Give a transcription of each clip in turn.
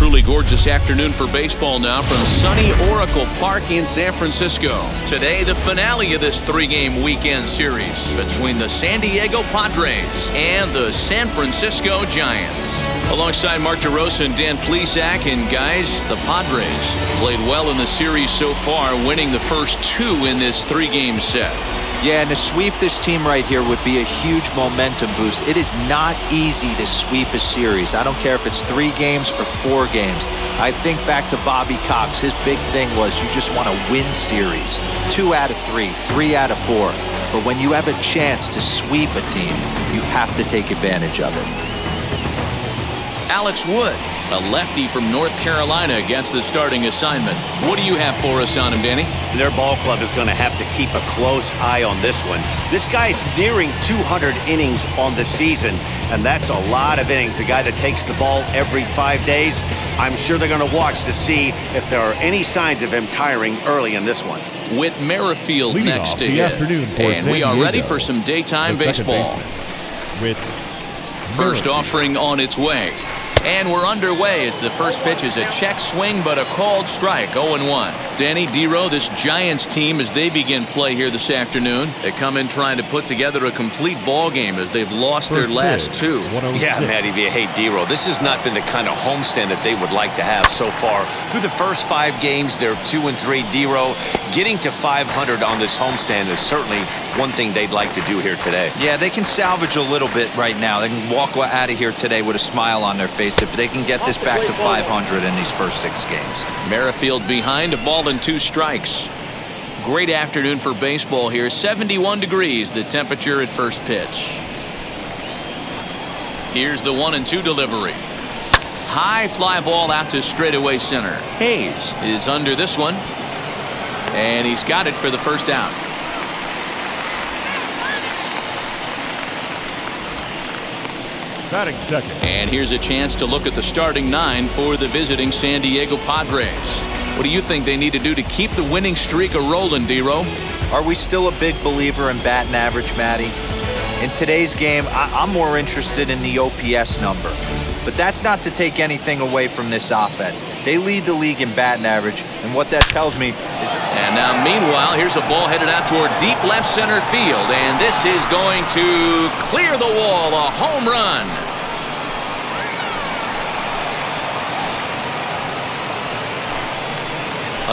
truly gorgeous afternoon for baseball now from sunny Oracle Park in San Francisco. Today, the finale of this three-game weekend series between the San Diego Padres and the San Francisco Giants. Alongside Mark DeRosa and Dan Plesac, and guys, the Padres played well in the series so far, winning the first two in this three-game set. Yeah, and to sweep this team right here would be a huge momentum boost. It is not easy to sweep a series. I don't care if it's 3 games or 4 games. I think back to Bobby Cox. His big thing was you just want to win series. 2 out of 3, 3 out of 4. But when you have a chance to sweep a team, you have to take advantage of it. Alex Wood, a lefty from North Carolina, gets the starting assignment. What do you have for us on him, Danny? Their ball club is going to have to keep a close eye on this one. This guy's nearing 200 innings on the season, and that's a lot of innings. A guy that takes the ball every 5 days. I'm sure they're going to watch to see if there are any signs of him tiring early in this one. Whit Merrifield next to hit. And we are ready for some daytime baseball. First offering on its way. And we're underway as the first pitch is a check swing, but a called strike, 0-1. Danny, Dero, this Giants team, as they begin play here this afternoon, they come in trying to put together a complete ball game as they've lost their last 2. Yeah, Matty V. Hey, Dero, this has not been the kind of homestand that they would like to have so far. Through the first 5 games, they're 2-3. Dero, getting to 500 on this homestand is certainly one thing they'd like to do here today. Yeah, they can salvage a little bit right now. They can walk out of here today with a smile on their face if they can get this back to 500 in these first 6 games. Merrifield behind, a ball and 2 strikes. Great afternoon for baseball here. 71 degrees, the temperature at first pitch. Here's the 1-2 delivery. High fly ball out to straightaway center. Hayes is under this one, and he's got it for the first out. Batting second. And here's a chance to look at the starting 9 for the visiting San Diego Padres. What do you think they need to do to keep the winning streak a-rolling, Dero? Are we still a big believer in batting average, Matty? In today's game, I'm more interested in the OPS number. But that's not to take anything away from this offense. They lead the league in batting average, and what that tells me is... And now, meanwhile, here's a ball headed out toward deep left center field, and this is going to clear the wall, a home run.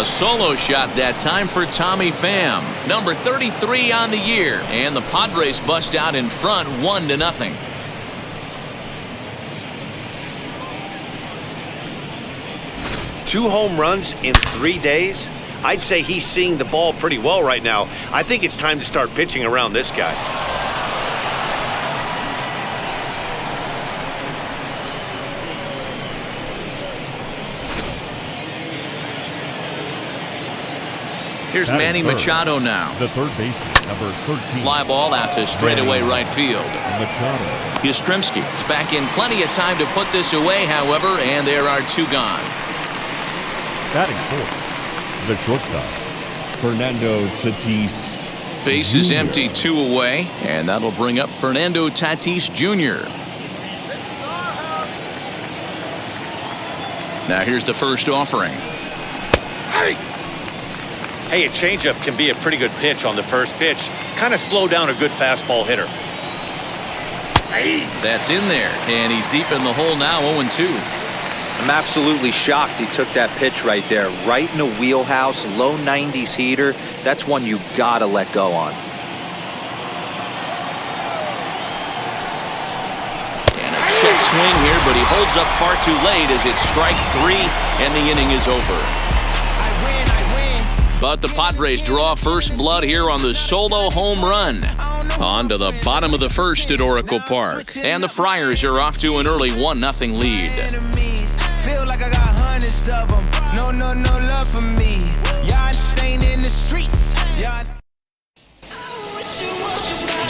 A solo shot that time for Tommy Pham, number 33 on the year, and the Padres bust out in front 1-0. Two home runs in 3 days? I'd say he's seeing the ball pretty well right now. I think it's time to start pitching around this guy. Here's Manny Machado now. The third baseman, number 13. Fly ball out to straightaway right field. Machado. Yastrzemski is back in plenty of time to put this away, however, and there are 2 gone. Batting fourth, the shortstop, Fernando Tatís Base is empty, 2 away, and that'll bring up Fernando Tatís Jr. Now here's the first offering. Hey, a changeup can be a pretty good pitch on the first pitch. Kind of slow down a good fastball hitter. That's in there, and he's deep in the hole now, 0-2. I'm absolutely shocked he took that pitch right there. Right in the wheelhouse, low 90s heater. That's one you gotta let go on. And a check swing here, but he holds up far too late as it's strike 3, and the inning is over. But the Padres draw first blood here on the solo home run. On to the bottom of the first at Oracle Park. And the Friars are off to an early 1-0 lead. Feel like I got hundreds of them. No love for me. Y'all ain't in the streets.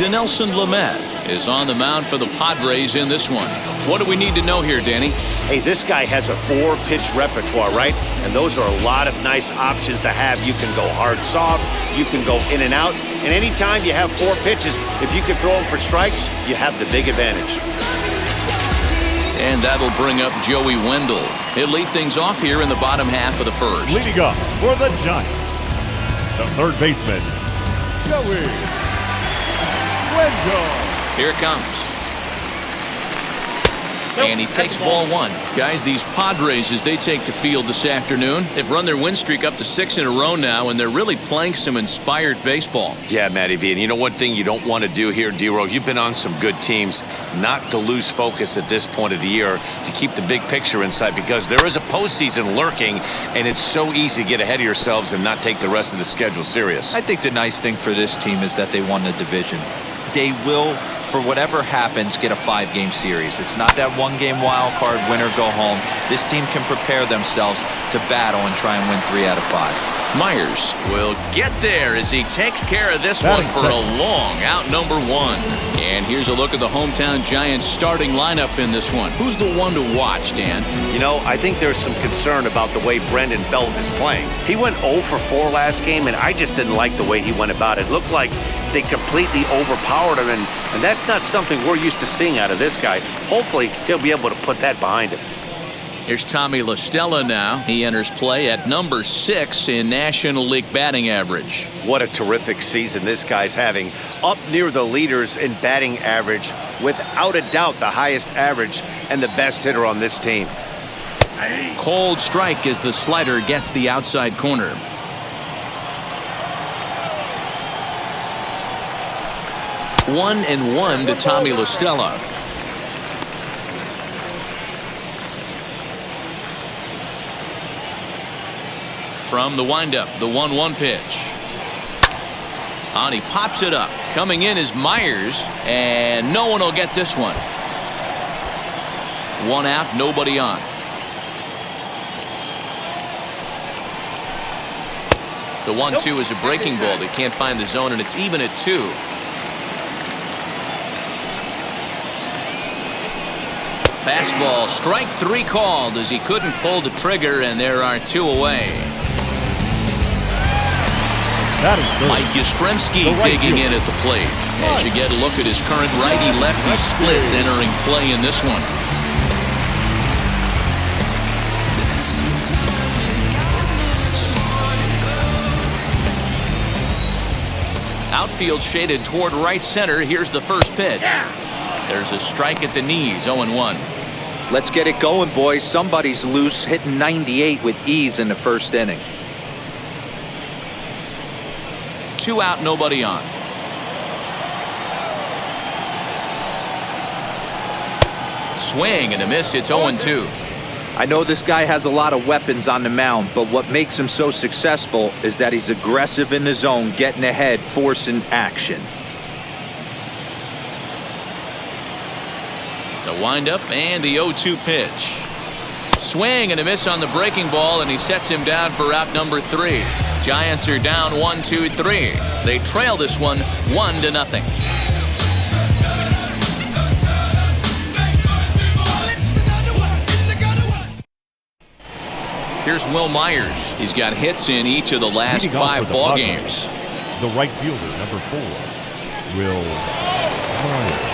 Dinelson Lamet is on the mound for the Padres in this one. What do we need to know here, Danny? Hey, this guy has a 4-pitch repertoire, right? And those are a lot of nice options to have. You can go hard soft, you can go in and out, and anytime you have 4 pitches, if you can throw them for strikes, you have the big advantage. And that'll bring up Joey Wendell. He'll lead things off here in the bottom half of the first. Leading up for the Giants, the third baseman, Joey Wendell. Here it comes. And he takes ball one. Guys, these Padres, as they take the field this afternoon, they've run their win streak up to 6 in a row now, and they're really playing some inspired baseball. Yeah, Matty V. And you know one thing you don't want to do here, D-Ro, you've been on some good teams, not to lose focus at this point of the year, to keep the big picture in sight, because there is a postseason lurking, and it's so easy to get ahead of yourselves and not take the rest of the schedule serious. I think the nice thing for this team is that they won the division. They will, for whatever happens, get a 5-game series. It's not that 1-game wild card, win or go home. This team can prepare themselves to battle and try and win 3 out of 5. Myers will get there as he takes care of this one for a long out number 1. And here's a look at the hometown Giants starting lineup in this one. Who's the one to watch, Dan? You know, I think there's some concern about the way Brendan Belt is playing. He went 0 for 4 last game, and I just didn't like the way he went about it. It looked like they completely overpowered him, and that's not something we're used to seeing out of this guy. Hopefully, he'll be able to put that behind him. Here's Tommy La Stella now. He enters play at number 6 in National League batting average. What a terrific season this guy's having. Up near the leaders in batting average, without a doubt the highest average and the best hitter on this team. Cold strike as the slider gets the outside corner. One and one to Tommy La Stella. From the windup, the 1-1 pitch. And he pops it up. Coming in is Myers, and no one will get this one. 1 out, nobody on. The 1-2 is a breaking ball. They can't find the zone, and it's even at 2. Fastball, strike 3 called as he couldn't pull the trigger, and there are 2 away. Mike Yastrzemski digging in at the plate. As you get a look at his current righty-lefty splits entering play in this one. Outfield shaded toward right center. Here's the first pitch. There's a strike at the knees, 0-1. Let's get it going, boys. Somebody's loose, hitting 98 with ease in the first inning. 2 out, nobody on. Swing and a miss. It's 0-2. I know this guy has a lot of weapons on the mound, but what makes him so successful is that he's aggressive in the zone, getting ahead, forcing action. The windup and the 0-2 pitch. Swing and a miss on the breaking ball, and he sets him down for out number 3. Giants are down 1-2-3. They trail this one 1-0. Here's Will Myers. He's got hits in each of the last 5 ball games. The right fielder, number 4, Will Myers.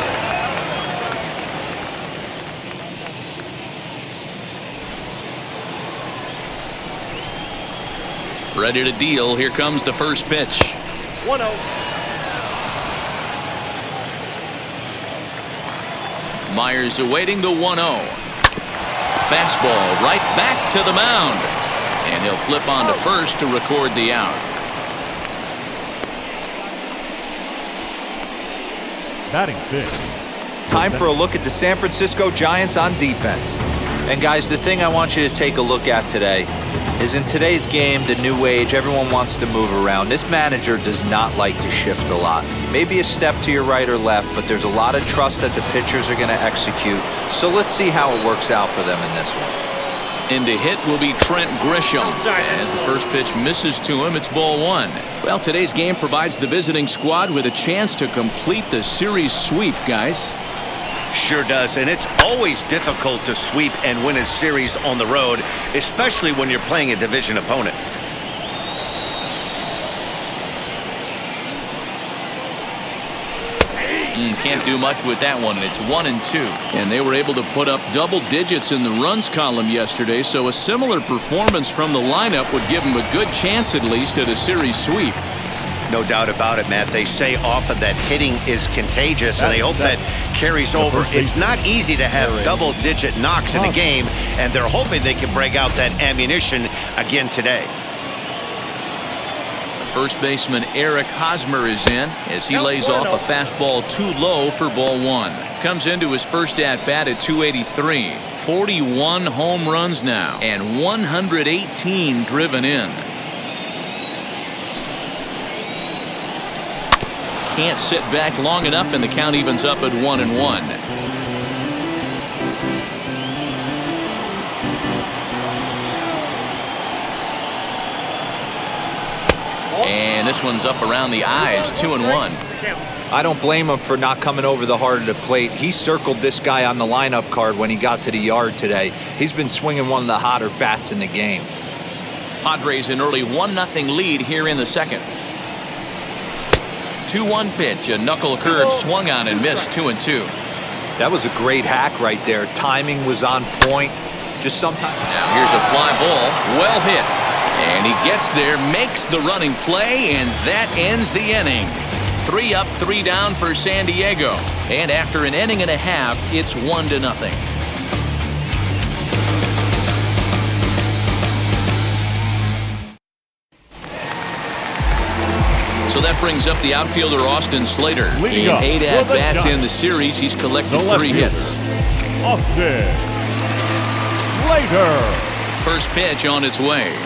Ready to deal. Here comes the first pitch. 1-0. Myers awaiting the 1-0. Fastball right back to the mound. And he'll flip on to first to record the out. Batting 6. Time for a look at the San Francisco Giants on defense. And guys, the thing I want you to take a look at today is in today's game, the new age, everyone wants to move around. This manager does not like to shift a lot. Maybe a step to your right or left, but there's a lot of trust that the pitchers are going to execute. So let's see how it works out for them in this one. In to hit will be Trent Grisham. As the first pitch misses to him, it's ball 1. Well, today's game provides the visiting squad with a chance to complete the series sweep, guys. Sure does, and it's always difficult to sweep and win a series on the road, especially when you're playing a division opponent. Can't do much with that one. It's 1-2. And they were able to put up double digits in the runs column yesterday, so a similar performance from the lineup would give them a good chance at least at a series sweep. No doubt about it, Matt. They say often that hitting is contagious, and they hope that carries over. It's not easy to have double-digit knocks in a game, and they're hoping they can break out that ammunition again today. First baseman Eric Hosmer is in as he lays off a fastball too low for ball one. Comes into his first at-bat at 283. 41 home runs now and 118 driven in. Can't sit back long enough, and the count evens up at 1-1. And this one's up around the eyes, 2-1. I don't blame him for not coming over the heart of the plate. He circled this guy on the lineup card when he got to the yard today. He's been swinging one of the hotter bats in the game. Padres an early 1-0 lead here in the second. 2-1 pitch, a knuckle curve swung on and missed, 2-2. That was a great hack right there. Timing was on point. Just sometimes. Now here's a fly ball, well hit. And he gets there, makes the running play, and that ends the inning. 3 up, 3 down for San Diego. And after an inning and a half, it's 1-0. So that brings up the outfielder Austin Slater. In 8 at-bats in the series, he's collected 3 hits. Austin Slater. First pitch on its way.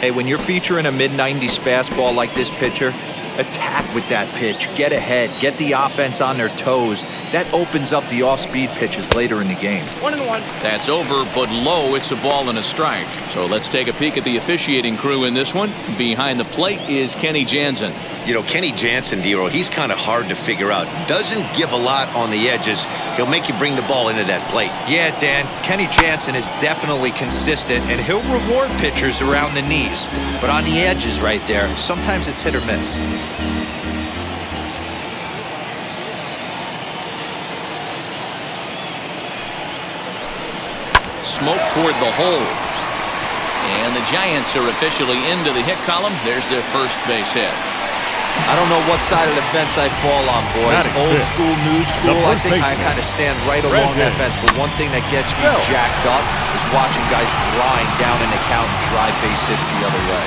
Hey, when you're featuring a mid-90s fastball like this pitcher, attack with that pitch. Get ahead. Get the offense on their toes. That opens up the off-speed pitches later in the game. 1-1. That's over, but low. It's a ball and a strike. So let's take a peek at the officiating crew in this one. Behind the plate is Kenny Jansen. You know, Kenny Jansen, Dero, he's kind of hard to figure out. Doesn't give a lot on the edges. He'll make you bring the ball into that plate. Yeah, Dan, Kenny Jansen is definitely consistent, and he'll reward pitchers around the knees. But on the edges right there, sometimes it's hit or miss. Smoke toward the hole. And the Giants are officially into the hit column. There's their first base hit. I don't know what side of the fence I fall on, boys. Old school, new school. I think I kind of stand right along that fence. But one thing that gets me jacked up is watching guys grind down an account and drive base hits the other way.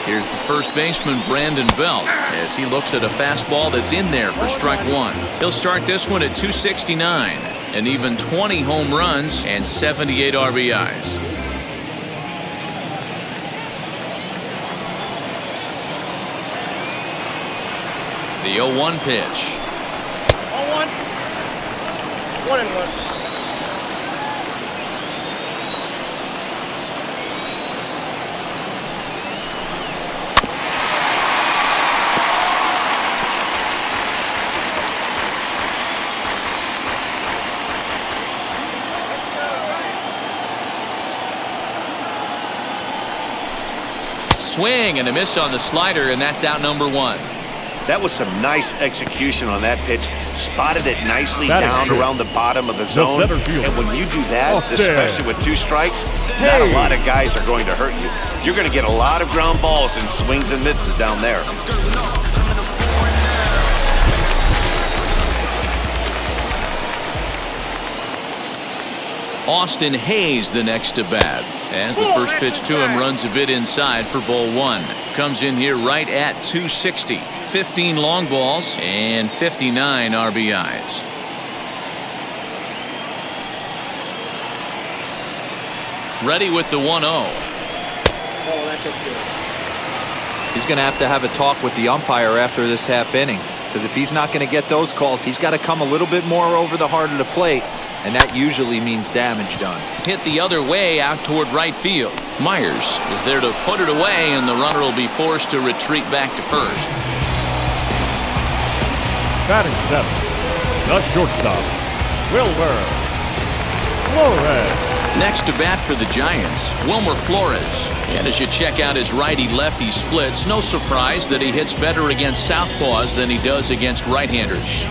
Here's the first baseman, Brandon Belt, as he looks at a fastball that's in there for strike one. He'll start this one at 269, and even 20 home runs and 78 RBIs. The 0-1 pitch. 0-1. 1-1. Swing and a miss on the slider, and that's out number 1. That was some nice execution on that pitch. Spotted it nicely down around the bottom of the zone. And when you do that, especially with 2 strikes, not a lot of guys are going to hurt you. You're going to get a lot of ground balls and swings and misses down there. Austin Hayes the next to bat. As the first pitch to him runs a bit inside for ball 1. Comes in here right at 260. 15 long balls and 59 RBIs. Ready with the 1-0. He's going to have a talk with the umpire after this half inning. Because if he's not going to get those calls, he's got to come a little bit more over the heart of the plate. And that usually means damage done. Hit the other way out toward right field. Myers is there to put it away, and the runner will be forced to retreat back to first. Batting 7, the shortstop, Wilmer Flores. Next to bat for the Giants, Wilmer Flores. And as you check out his righty-lefty splits, no surprise that he hits better against southpaws than he does against right-handers.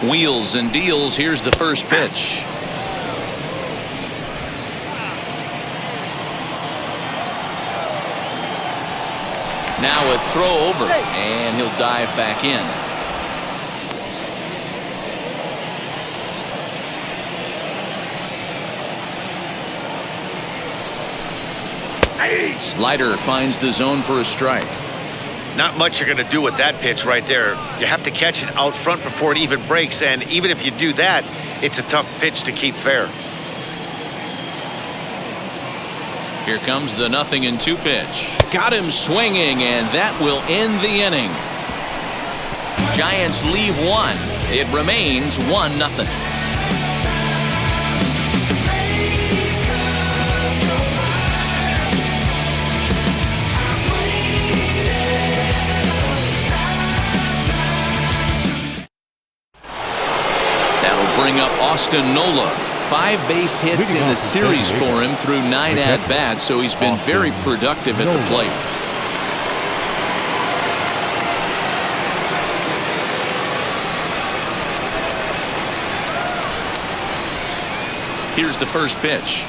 Wheels and deals. Here's the first pitch. Now a throw over, and he'll dive back in. Slider finds the zone for a strike. Not much you're going to do with that pitch right there. You have to catch it out front before it even breaks, and even if you do that, it's a tough pitch to keep fair. Here comes the 0-2 pitch. Got him swinging, and that will end the inning. Giants leave one. It remains 1-0. That'll bring up Austin Nola. 5 base hits in the series for him through 9 at-bats, so he's been very productive at the plate. Here's the first pitch.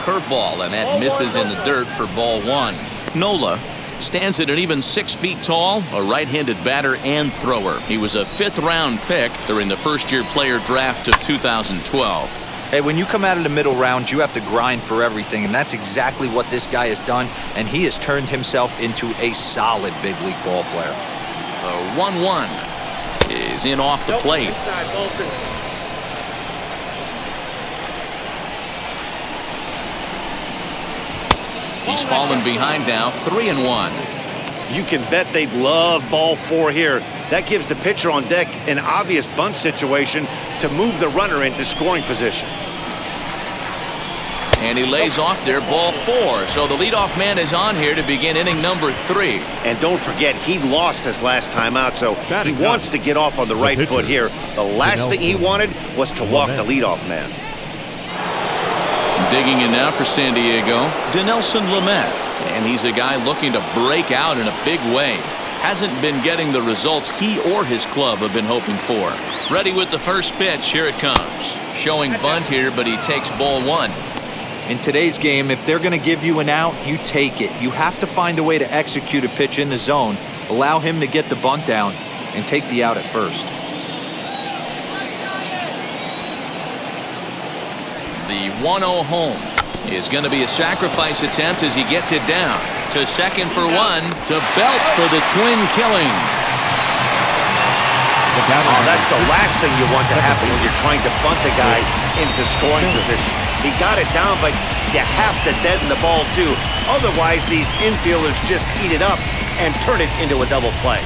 Curveball, and that misses in the dirt for ball 1. Nola stands at an even 6 feet tall, a right-handed batter and thrower. He was a 5th-round pick during the first-year player draft of 2012. Hey, when you come out of the middle rounds, you have to grind for everything, and that's exactly what this guy has done, and he has turned himself into a solid big league ball player. The 1-1 is in off the plate. He's fallen behind now, 3-1. You can bet they'd love ball 4 here. That gives the pitcher on deck an obvious bunt situation to move the runner into scoring position. And he lays off there, ball 4. So the leadoff man is on here to begin inning number 3. And don't forget, he lost his last time out, so he wants to get off on the right foot here. The last thing he wanted was to walk the leadoff man. Digging in now for San Diego, Dinelson Lamet. And he's a guy looking to break out in a big way. Hasn't been getting the results he or his club have been hoping for. Ready with the first pitch. Here it comes. Showing bunt here, but he takes ball 1. In today's game, if they're going to give you an out, you take it. You have to find a way to execute a pitch in the zone, allow him to get the bunt down, and take the out at first. The 1-0 home is going to be a sacrifice attempt as he gets it down. To second for 1, to Belt for the twin killing. Oh, that's the last thing you want to happen when you're trying to bunt the guy into scoring position. He got it down, but you have to deaden the ball too. Otherwise, these infielders just eat it up and turn it into a double play.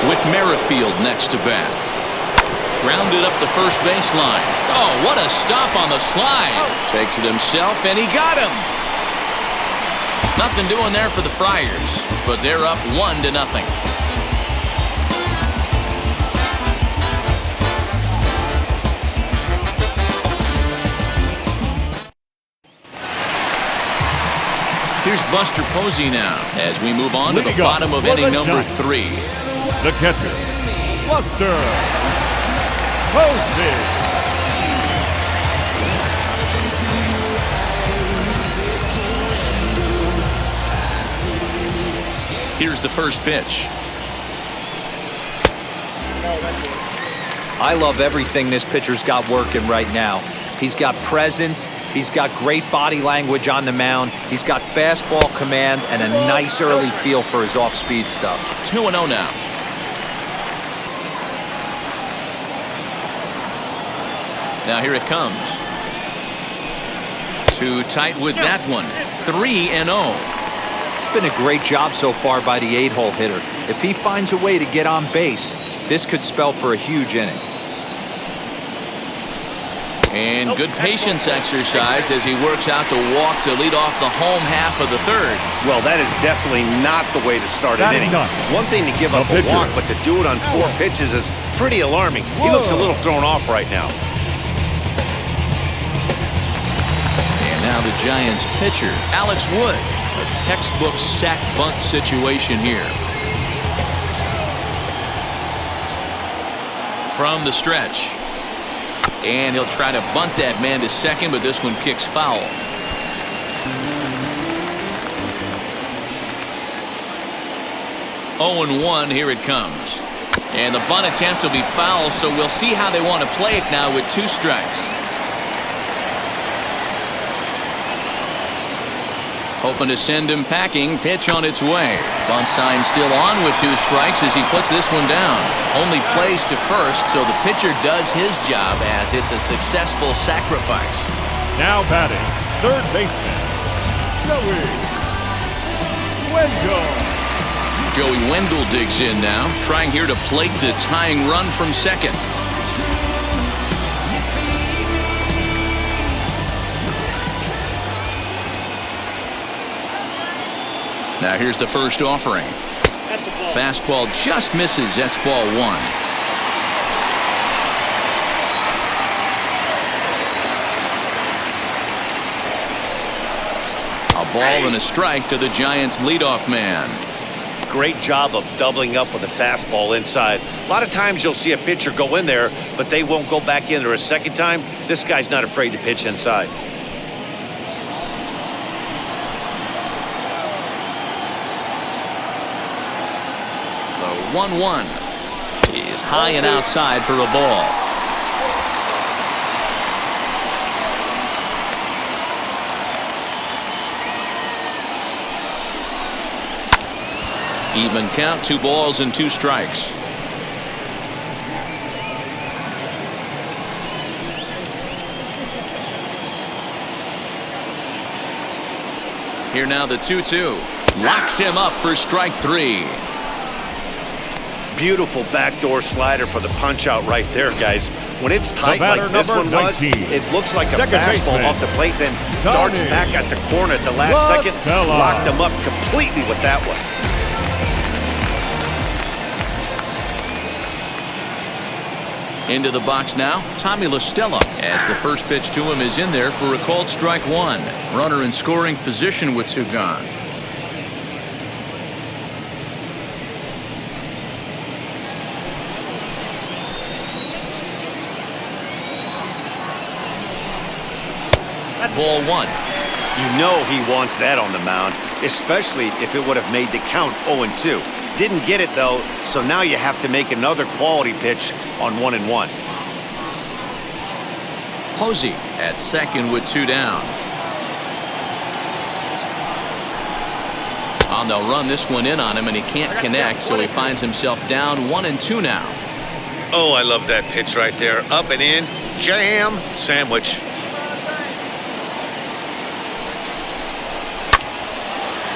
With Merrifield next to bat. Grounded up the first baseline. Oh, what a stop on the slide. Takes it himself, and he got him. Nothing doing there for the Friars, but they're up 1-0. Here's Buster Posey now as we move on to the bottom of inning number 3. The catcher, Buster Posey. Here's the first pitch. I love everything this pitcher's got working right now. He's got presence, he's got great body language on the mound, he's got fastball command and a nice early feel for his off-speed stuff. 2-0 now. Now here it comes. Too tight with that one. 3-0. It's been a great job so far by the 8-hole hitter. If he finds a way to get on base, this could spell for a huge inning. And good patience exercised as he works out the walk to lead off the home half of the third. Well, that is definitely not the way to start an inning. One thing to give up a walk, but to do it on 4 pitches is pretty alarming. He looks a little thrown off right now. And now the Giants pitcher, Alex Wood. A textbook sack bunt situation here. From the stretch. And he'll try to bunt that man to second, but this one kicks foul. (0-1), here it comes. And the bunt attempt will be foul, so we'll see how they want to play it now with 2 strikes. Hoping to send him packing. Pitch on its way. Bunt sign still on with 2 strikes as he puts this one down. Only plays to first, so the pitcher does his job as it's a successful sacrifice. Now batting, third baseman, Joey Wendell. Joey Wendell digs in now, trying here to plate the tying run from second. Now here's the first offering. Fastball just misses. That's ball 1. A ball and a strike to the Giants' leadoff man. Great job of doubling up with a fastball inside. A lot of times you'll see a pitcher go in there, but they won't go back in there a second time. This guy's not afraid to pitch inside. The 1-1 is high and outside for a ball. Even count, 2 balls and 2 strikes. Here now the 2-2. Locks him up for strike 3. Beautiful backdoor slider for the punch out right there, guys. When it's tight like this one was, it looks like a fastball off the plate, then darts back at the corner at the last second. Locked him up completely with that one. Into the box now, Tommy La Stella, as the first pitch to him is in there for a called strike 1. Runner in scoring position with 2 gone. Ball 1. You know he wants that on the mound, especially if it would have made the count 0-2. Didn't get it though, so now you have to make another quality pitch on 1-1. Posey at second with 2 down. And they'll run this one in on him, and he can't connect, so he finds himself down 1-2 now. Oh, I love that pitch right there. Up and in, jam, sandwich.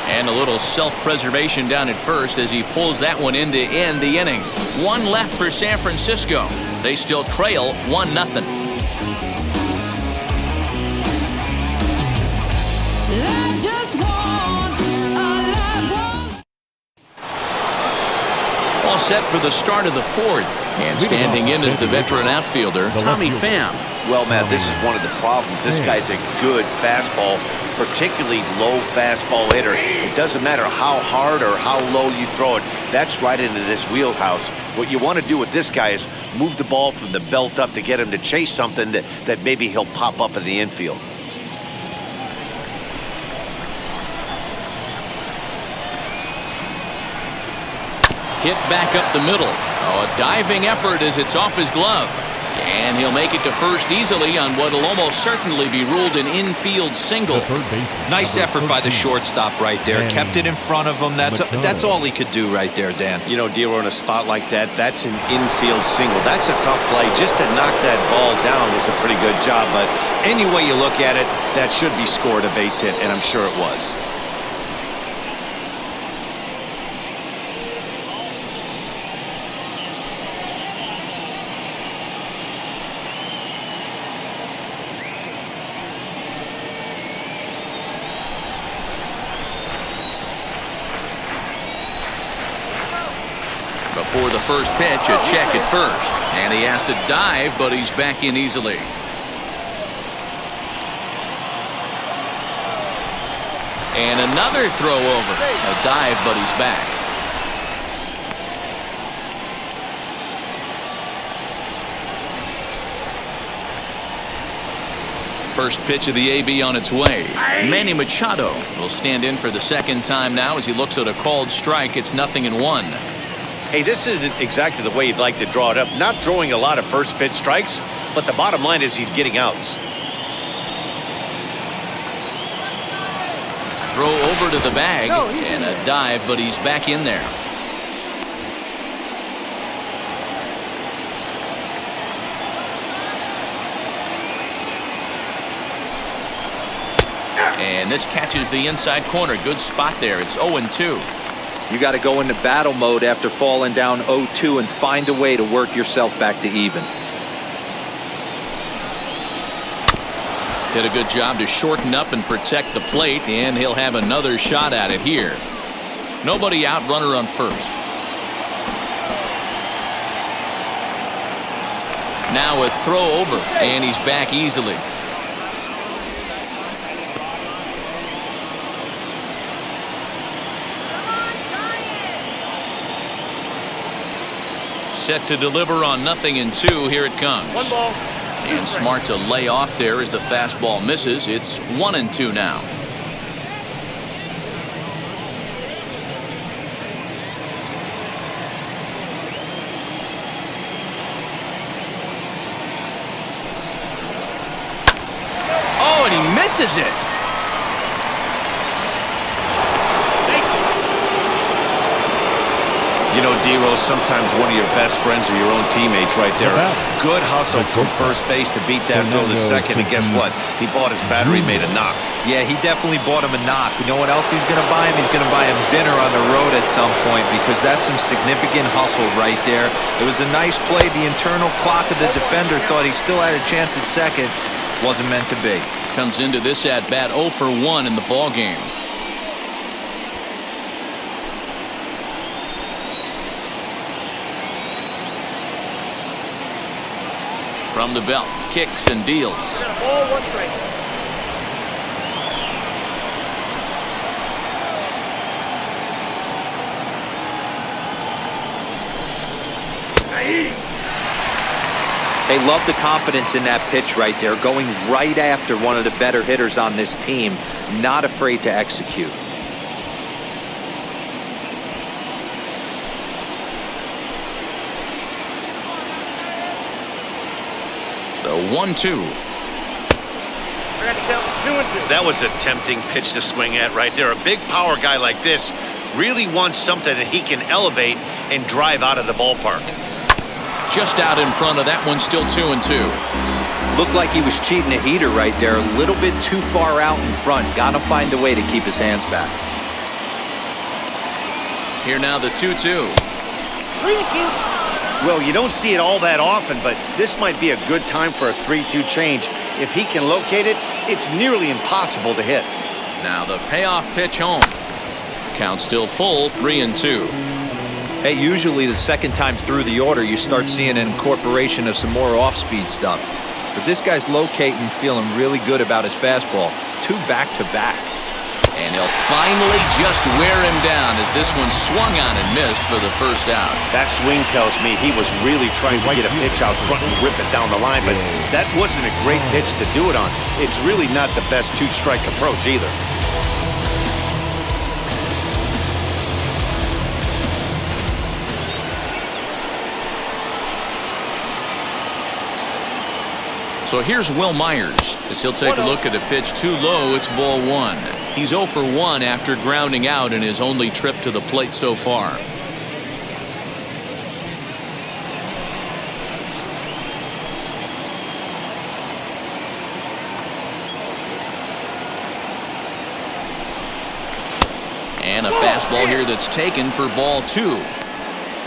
And a little self-preservation down at first as he pulls that one in to end the inning. 1 left for San Francisco. They still trail 1-0. All set for the start of the 4th. And standing in is the veteran outfielder, Tommy Pham. Well, Matt, this is one of the problems. This guy's a good fastball, particularly low fastball hitter. It doesn't matter how hard or how low you throw it. That's right into this wheelhouse. What you want to do with this guy is move the ball from the belt up to get him to chase something that maybe he'll pop up in the infield. Hit back up the middle. Oh, a diving effort as it's off his glove. And he'll make it to first easily on what will almost certainly be ruled an infield single. Nice effort by the shortstop right there. Kept it in front of him. That's all he could do right there, Dan. You know, Dero, in a spot like that, that's an infield single. That's a tough play. Just to knock that ball down was a pretty good job. But any way you look at it, that should be scored a base hit, and I'm sure it was. first pitch, a check at first. And he has to dive, but he's back in easily. And another throw over. A dive, but he's back. First pitch of the AB on its way. Manny Machado will stand in for the second time now as he looks at a called strike. It's 0-1. Hey, this isn't exactly the way you'd like to draw it up. Not throwing a lot of first pitch strikes, but the bottom line is he's getting outs. Throw over to the bag and a dive, but he's back in there. And this catches the inside corner. Good spot there. It's 0-2. You got to go into battle mode after falling down 0-2 and find a way to work yourself back to even. Did a good job to shorten up and protect the plate, and he'll have another shot at it here. Nobody out, runner on first. Now a throw over, and he's back easily. Set to deliver on 0-2. Here it comes. 1 ball. And smart to lay off there as the fastball misses. It's 1-2 now. Oh, and he misses it. You know, DeRosa, sometimes one of your best friends are your own teammates right there. Good hustle from first base to beat that throw to second, and guess what? He bought his battery, made a knock. Yeah, he definitely bought him a knock. You know what else he's going to buy him? He's going to buy him dinner on the road at some point, because that's some significant hustle right there. It was a nice play. The internal clock of the defender thought he still had a chance at second. Wasn't meant to be. Comes into this at-bat 0 for 1 in the ball game. From the belt, kicks and deals. Ball, 1 strike. They love the confidence in that pitch right there, going right after one of the better hitters on this team, not afraid to execute. The 1-2. That was a tempting pitch to swing at right there. A big power guy like this really wants something that he can elevate and drive out of the ballpark. Just out in front of that one, still 2-2. Looked like he was cheating a heater right there, a little bit too far out in front. Got to find a way to keep his hands back. Here now the 2-2. Well, you don't see it all that often, but this might be a good time for a 3-2 change. If he can locate it, it's nearly impossible to hit. Now the payoff pitch home. Count still full, 3-2. Hey, usually the second time through the order, you start seeing an incorporation of some more off-speed stuff. But this guy's locating, feeling really good about his fastball. 2 back-to-back. And he'll finally just wear him down as this one swung on and missed for the first out. That swing tells me he was really trying to get a pitch out front and rip it down the line, but that wasn't a great pitch to do it on. It's really not the best 2-strike approach either. So here's Will Myers as he'll take a look at a pitch too low. It's ball 1. He's 0 for 1 after grounding out in his only trip to the plate so far. And a fastball here that's taken for ball 2.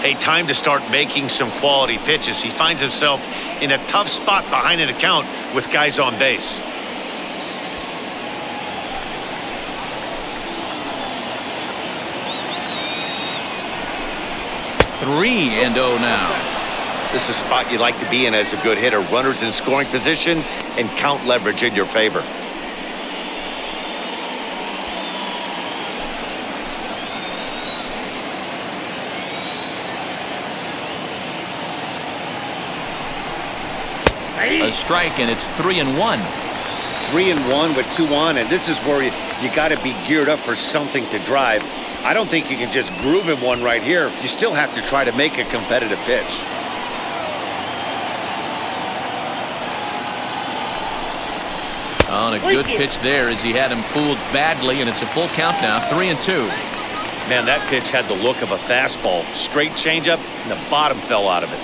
Hey, time to start making some quality pitches. He finds himself in a tough spot behind an account with guys on base. 3-0 now. This is a spot you like to be in as a good hitter. Runners in scoring position and count leverage in your favor. A strike, and it's 3-1. 3-1 with 2 on, and this is where you got to be geared up for something to drive. I don't think you can just groove him one right here. You still have to try to make a competitive pitch. On a good pitch there as he had him fooled badly, and it's a full count now, 3-2. Man, that pitch had the look of a fastball. Straight changeup, and the bottom fell out of it.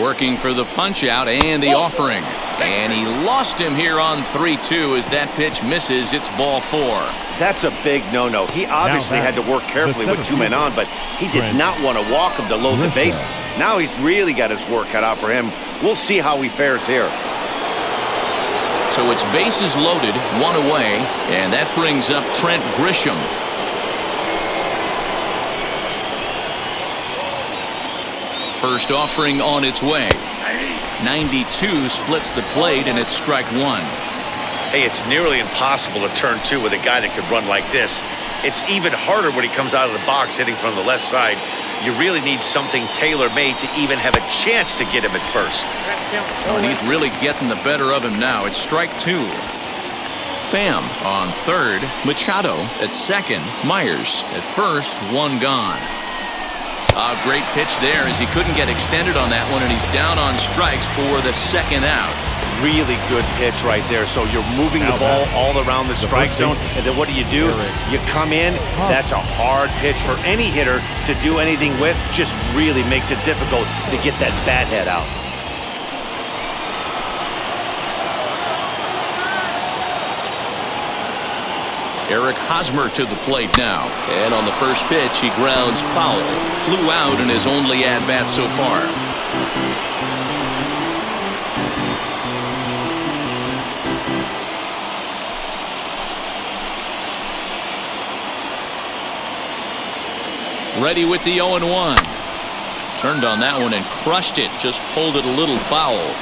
Working for the punch out and the offering. And he lost him here on 3-2 as that pitch misses. It's ball 4. That's a big no-no. He obviously had to work carefully with 2 men on, but he did not want to walk him to load the bases. Now he's really got his work cut out for him. We'll see how he fares here. So it's bases loaded, 1 away, and that brings up Trent Grisham. First offering on its way. 92 splits the plate, and it's strike 1. Hey, it's nearly impossible to turn 2 with a guy that could run like this. It's even harder when he comes out of the box hitting from the left side. You really need something tailor-made to even have a chance to get him at first. Oh, and he's really getting the better of him now. It's strike 2. Pham on third. Machado at second. Myers at first. 1 gone. A great pitch there as he couldn't get extended on that one, and he's down on strikes for the 2nd out. Really good pitch right there. So you're moving the ball all around the strike zone, and then what do? You come in. That's a hard pitch for any hitter to do anything with. Just really makes it difficult to get that bat head out. Eric Hosmer to the plate now. And on the first pitch, he grounds foul. Flew out in his only at-bat so far. Ready with the 0-1. Turned on that one and crushed it. Just pulled it a little foul.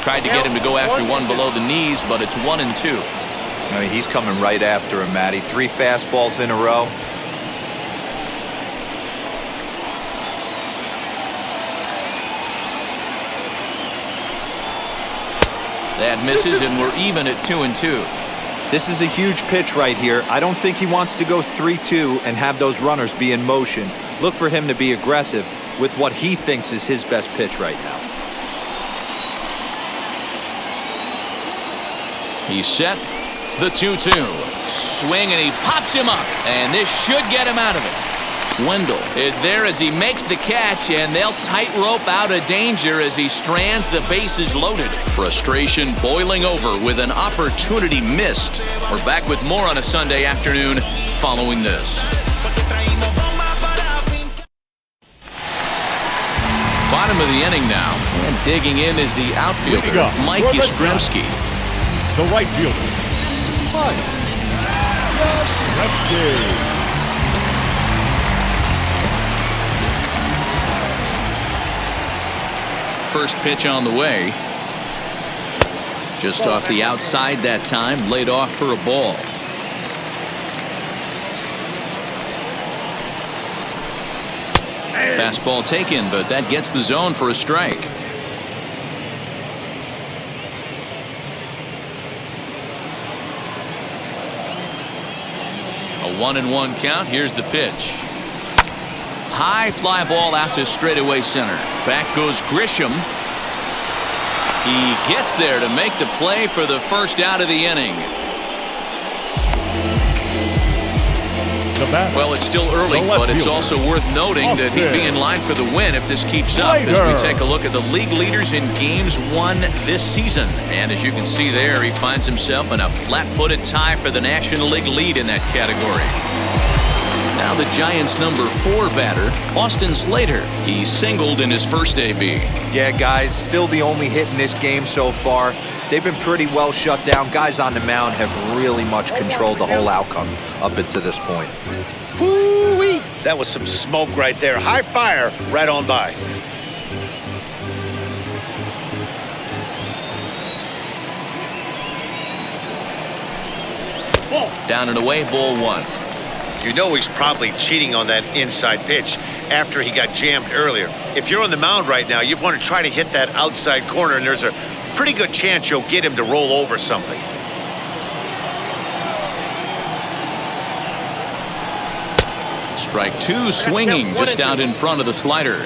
Tried to get him to go after one below the knees, but it's 1-2. I mean, he's coming right after him, Matty. 3 fastballs in a row. That misses, and we're even at 2-2. This is a huge pitch right here. I don't think he wants to go 3-2 and have those runners be in motion. Look for him to be aggressive with what he thinks is his best pitch right now. He's set. The 2-2. Swing, and he pops him up. And this should get him out of it. Wendell is there as he makes the catch, and they'll tightrope out of danger as he strands the bases loaded. Frustration boiling over with an opportunity missed. We're back with more on a Sunday afternoon following this. Bottom of the inning now, and digging in is the outfielder, Mike Yastrzemski. The right fielder, Mike Yastrzemski. First pitch on the way. Just off the outside that time, laid off for a ball. Fastball taken, but that gets the zone for a strike. A 1-1 count. Here's the pitch. High fly ball out to straightaway center. Back goes Grisham. He gets there to make the play for the first out of the inning. Well, it's still early, but it's also worth noting that he'd be in line for the win if this keeps up as we take a look at the league leaders in games won this season. And as you can see there, he finds himself in a flat-footed tie for the National League lead in that category. Now the Giants' number 4 batter, Austin Slater. He singled in his first AB. Yeah, guys, still the only hit in this game so far. They've been pretty well shut down. Guys on the mound have really much controlled the whole outcome up until this point. Woo-wee! That was some smoke right there. High fire right on by. Down and away, ball 1. You know he's probably cheating on that inside pitch after he got jammed earlier. If you're on the mound right now, you want to try to hit that outside corner, and there's a pretty good chance you'll get him to roll over something. Strike 2, swinging just out in front of the slider.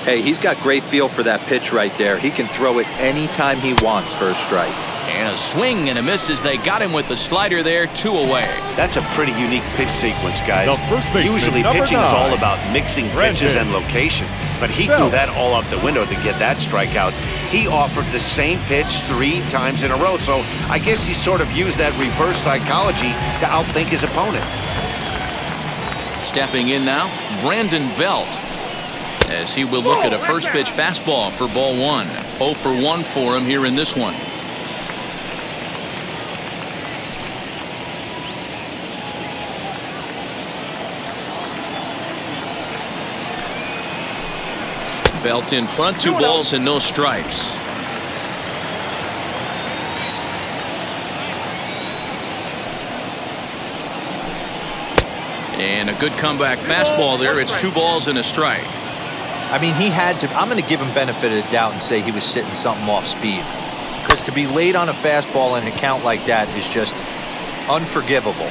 Hey, he's got great feel for that pitch right there. He can throw it anytime he wants for a strike. And a swing and a miss as they got him with the slider there, 2 away. That's a pretty unique pitch sequence, guys. The first baseman, Usually pitching is all about mixing pitches and location, but he threw that all out the window to get that strikeout. He offered the same pitch 3 times in a row, so I guess he sort of used that reverse psychology to outthink his opponent. Stepping in now, Brandon Belt, as he will look at a first pitch fastball for ball 1. 0 for 1 for him here in this one. Belt in front, 2 balls and no strikes. And a good comeback fastball there. It's 2 balls and a strike. I mean, he had to. I'm going to give him benefit of the doubt and say he was sitting something off speed. Because to be late on a fastball in a count like that is just unforgivable.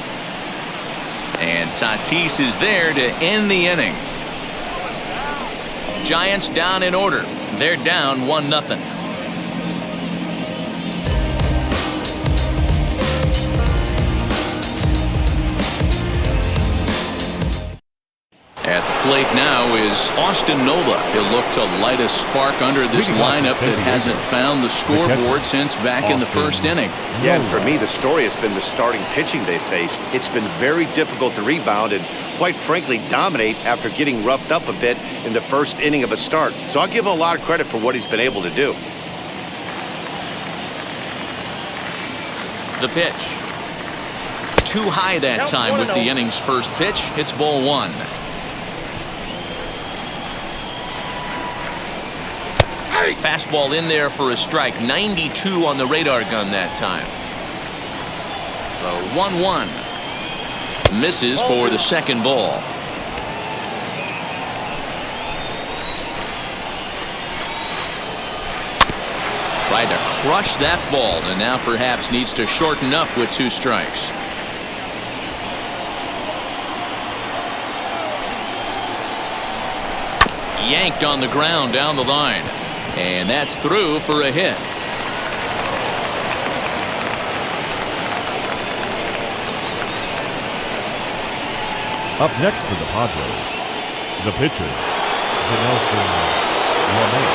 And Tatís is there to end the inning. Giants down in order. They're down 1-0. At the plate now is Austin Nola. He'll look to light a spark under this lineup that hasn't found the scoreboard since back in the first inning. Yeah, and for me, the story has been the starting pitching they faced. It's been very difficult to rebound and, quite frankly, dominate after getting roughed up a bit in the first inning of a start. So I'll give him a lot of credit for what he's been able to do. The pitch. Too high that time with the inning's first pitch. It's ball 1. Fastball in there for a strike. 92 on the radar gun that time. The 1-1. Misses for the second ball. Tried to crush that ball and now perhaps needs to shorten up with 2 strikes. Yanked on the ground down the line. And that's through for a hit. Up next for the Padres, the pitcher, DeRosa and Dan.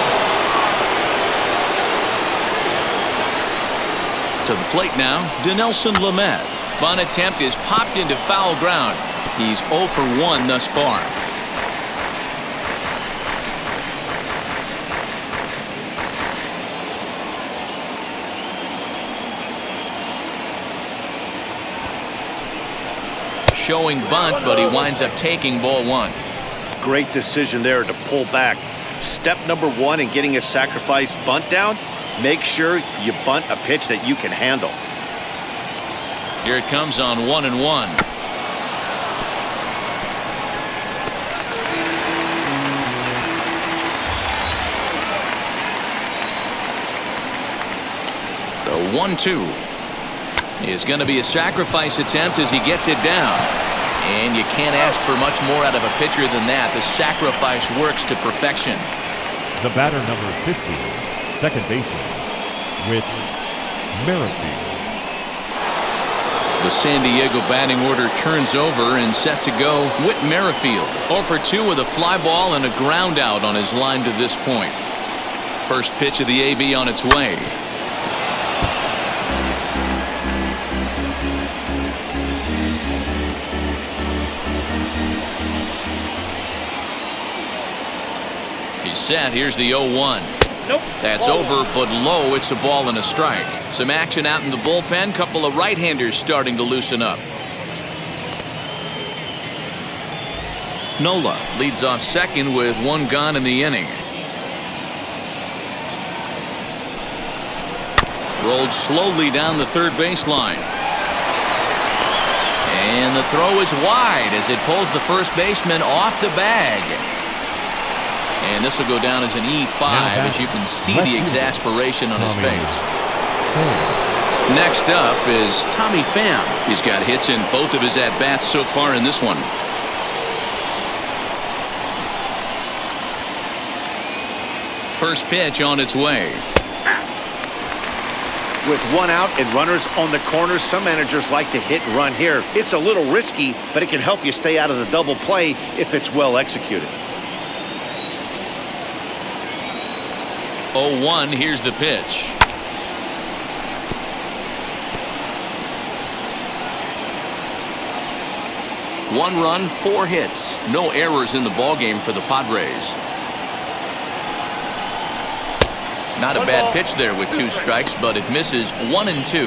To the plate now, DeRosa and Dan. Bunt attempt is popped into foul ground. He's 0 for 1 thus far. Showing bunt, but he winds up taking ball 1. Great decision there to pull back. Step number 1 in getting a sacrifice bunt down, make sure you bunt a pitch that you can handle. Here it comes on 1-1. The 1-2 is going to be a sacrifice attempt as he gets it down. And you can't ask for much more out of a pitcher than that. The sacrifice works to perfection. The batter number 15, second baseman, Whit Merrifield. The San Diego batting order turns over and set to go. Whit Merrifield 0 for 2 with a fly ball and a ground out on his line to this point. First pitch of the AB on its way. He's set. Here's the 0-1. Nope. That's over, but low. It's a ball and a strike. Some action out in the bullpen. Couple of right-handers starting to loosen up. Nola leads off second with one gone in the inning. Rolled slowly down the third baseline. And the throw is wide as it pulls the first baseman off the bag. And this will go down as an E5 as you can see the exasperation on his face. Next up is Tommy Pham. He's got hits in both of his at-bats so far in this one. First pitch on its way. With one out and runners on the corners, some managers like to hit and run here. It's a little risky, but it can help you stay out of the double play if it's well executed. 0-1, here's the pitch. One run, 4 hits. No errors in the ballgame for the Padres. Not a bad pitch there with 2 strikes, but it misses 1 and 2.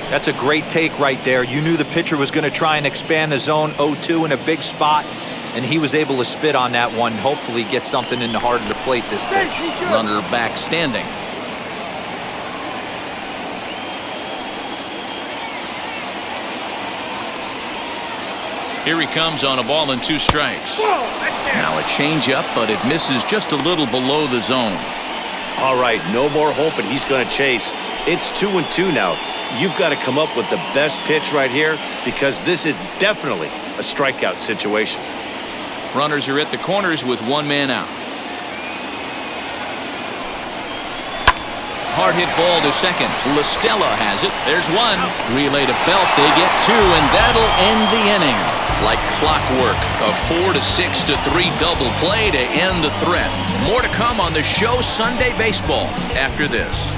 That's a great take right there. You knew the pitcher was going to try and expand the zone. 0-2 in a big spot, and he was able to spit on that one. Hopefully get something in the heart of the plate this pitch. Runner back standing. Here he comes on a ball and 2 strikes. Now a changeup, but it misses just a little below the zone. All right, no more hoping he's going to chase. It's 2-2 now. You've got to come up with the best pitch right here because this is definitely a strikeout situation. Runners are at the corners with 1 man out. Hard hit ball to second. LaStella has it. There's 1. Relay to Belt. They get 2, and that'll end the inning. Like clockwork, a 4-6-3 double play to end the threat. More to come on the show Sunday Baseball after this.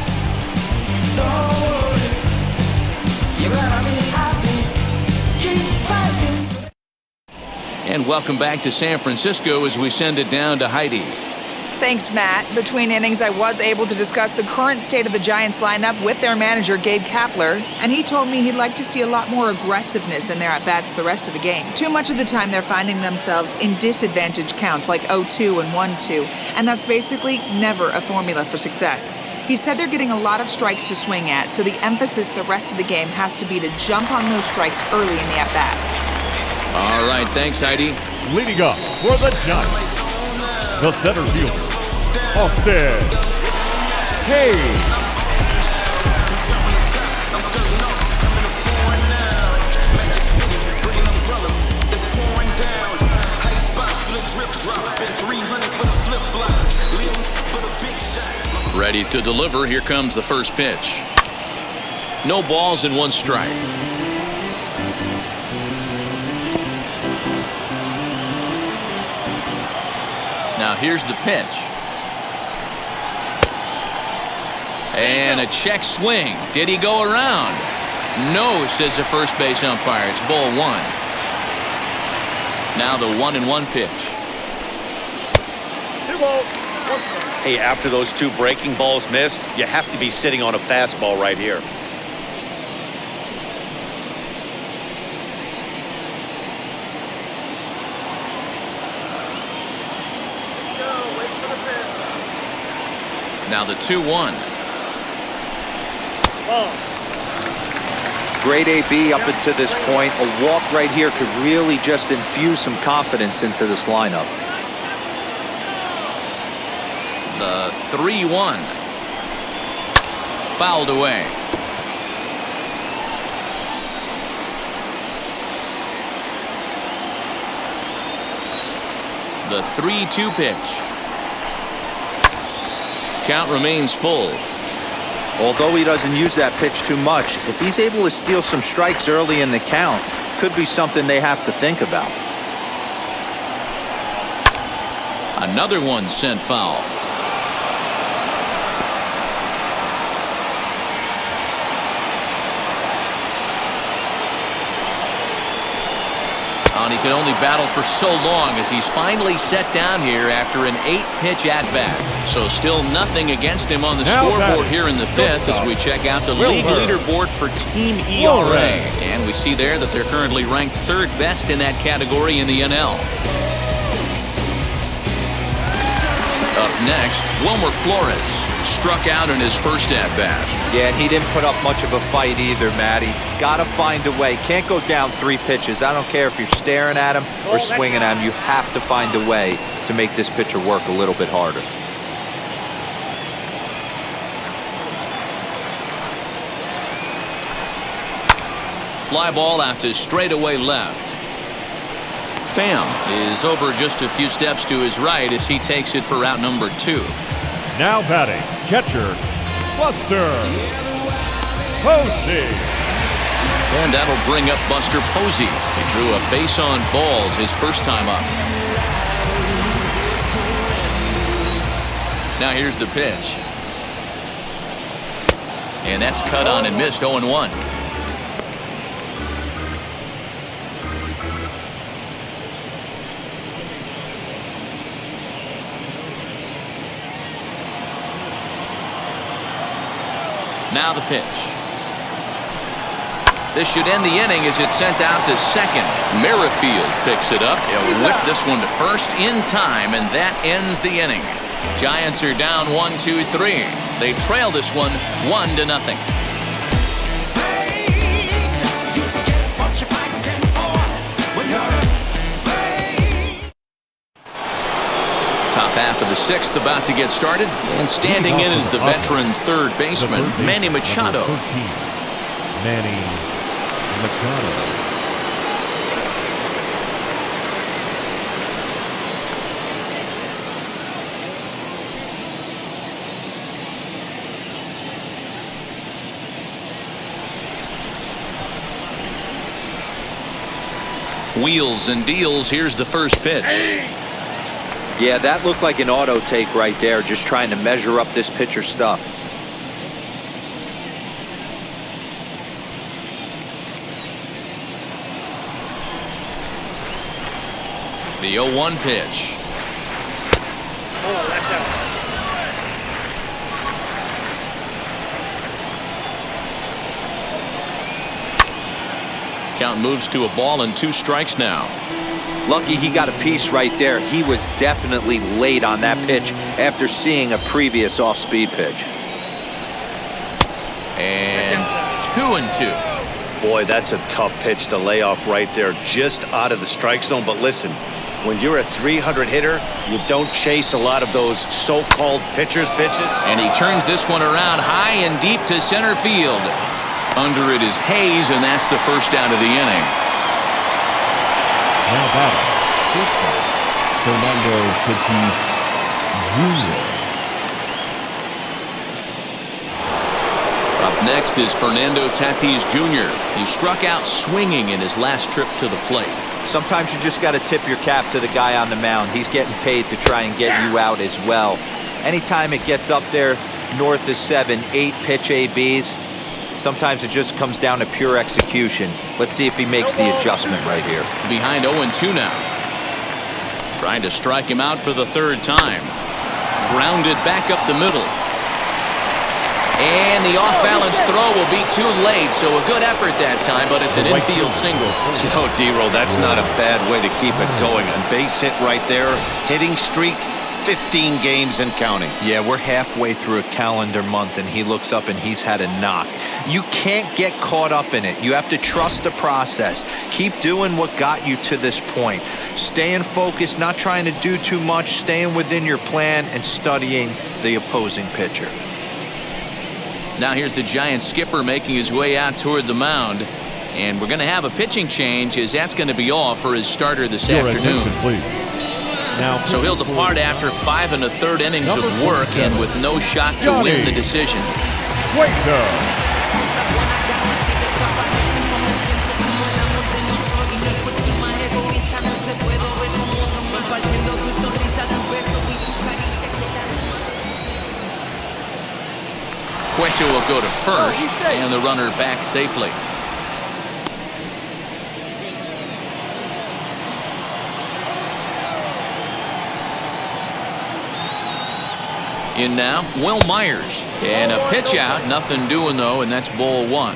And welcome back to San Francisco as we send it down to Heidi. Thanks, Matt. Between innings, I was able to discuss the current state of the Giants lineup with their manager, Gabe Kapler, and he told me he'd like to see a lot more aggressiveness in their at-bats the rest of the game. Too much of the time, they're finding themselves in disadvantage counts like 0-2 and 1-2, and that's basically never a formula for success. He said they're getting a lot of strikes to swing at, so the emphasis the rest of the game has to be to jump on those strikes early in the at-bat. All right, thanks, Heidi. Leading up for the Giants, the center fielder, Austin Hayes. Ready to deliver. Here comes the first pitch. No balls and 1 strike. Now here's the pitch. And a check swing. Did he go around? No, says the first base umpire. It's ball 1. Now the 1-1 pitch. Hey, after those 2 breaking balls missed, you have to be sitting on a fastball right here. Now the 2-1. Great AB up until this point. A walk right here could really just infuse some confidence into this lineup. The 3-1. Fouled away. The 3-2 pitch. Count remains full. Although he doesn't use that pitch too much, if he's able to steal some strikes early in the count, could be something they have to think about. Another one sent foul. and he can only battle for so long as he's finally set down here after an 8-pitch at-bat. So still nothing against him on the scoreboard here in the 5th as we check out the league leaderboard for team ERA. And we see there that they're currently ranked 3rd best in that category in the NL. Up next, Wilmer Flores struck out in his first at-bat. Yeah, and he didn't put up much of a fight either, Matty. Gotta find a way. Can't go down 3 pitches. I don't care if you're staring at him or swinging at him. You have to find a way to make this pitcher work a little bit harder. Fly ball out to straightaway left. Pham is over just a few steps to his right as he takes it for out number 2. Now batting, catcher, Buster Posey. And that'll bring up Buster Posey. He drew a base on balls his first time up. Now here's the pitch. And that's cut on and missed, 0-1. Now the pitch. This should end the inning as it's sent out to second. Merrifield picks it up. He'll whip this one to first in time, and that ends the inning. Giants are down 1-2-3. They trail this one 1-0. Top half of the 6th about to get started, and standing in is the veteran 3rd baseman, Manny Machado. Manny Machado. Wheels and deals. Here's the first pitch. Yeah, that looked like an auto take right there, just trying to measure up this pitcher's stuff. The 0-1 pitch. Count moves to a ball and 2 strikes now. Lucky he got a piece right there. He was definitely late on that pitch after seeing a previous off-speed pitch. And 2-2. Boy, that's a tough pitch to lay off right there, just out of the strike zone. But listen, when you're a 300 hitter, you don't chase a lot of those so-called pitches. And he turns this one around high and deep to center field. Under it is Hayes, and that's the first out of the inning. Now batting, Fernando Tatís Jr. Up next is Fernando Tatís Jr. He struck out swinging in his last trip to the plate. Sometimes you just got to tip your cap to the guy on the mound. He's getting paid to try and get you out as well. Anytime it gets up there north of 7, 8 pitch ABs, sometimes it just comes down to pure execution. Let's see if he makes the adjustment right here. Behind 0-2 now. Trying to strike him out for the 3rd time. Grounded back up the middle. And the off-balance throw will be too late, so a good effort that time, but it's an infield single. You know, D-Roll, that's not a bad way to keep it going. A base hit right there, hitting streak, 15 games and counting. Yeah, we're halfway through a calendar month, and he looks up and he's had a knock. You can't get caught up in it. You have to trust the process. Keep doing what got you to this point. Staying focused, not trying to do too much, staying within your plan, and studying the opposing pitcher. Now here's the Giants skipper making his way out toward the mound. And we're going to have a pitching change, as that's going to be all for his starter this afternoon. Now, so he'll depart after 5 1/3 innings of work and with no shot to win the decision. Cueto will go to first, and the runner back safely. In now, Will Myers. And a pitch out. Nothing doing, though, and that's ball 1.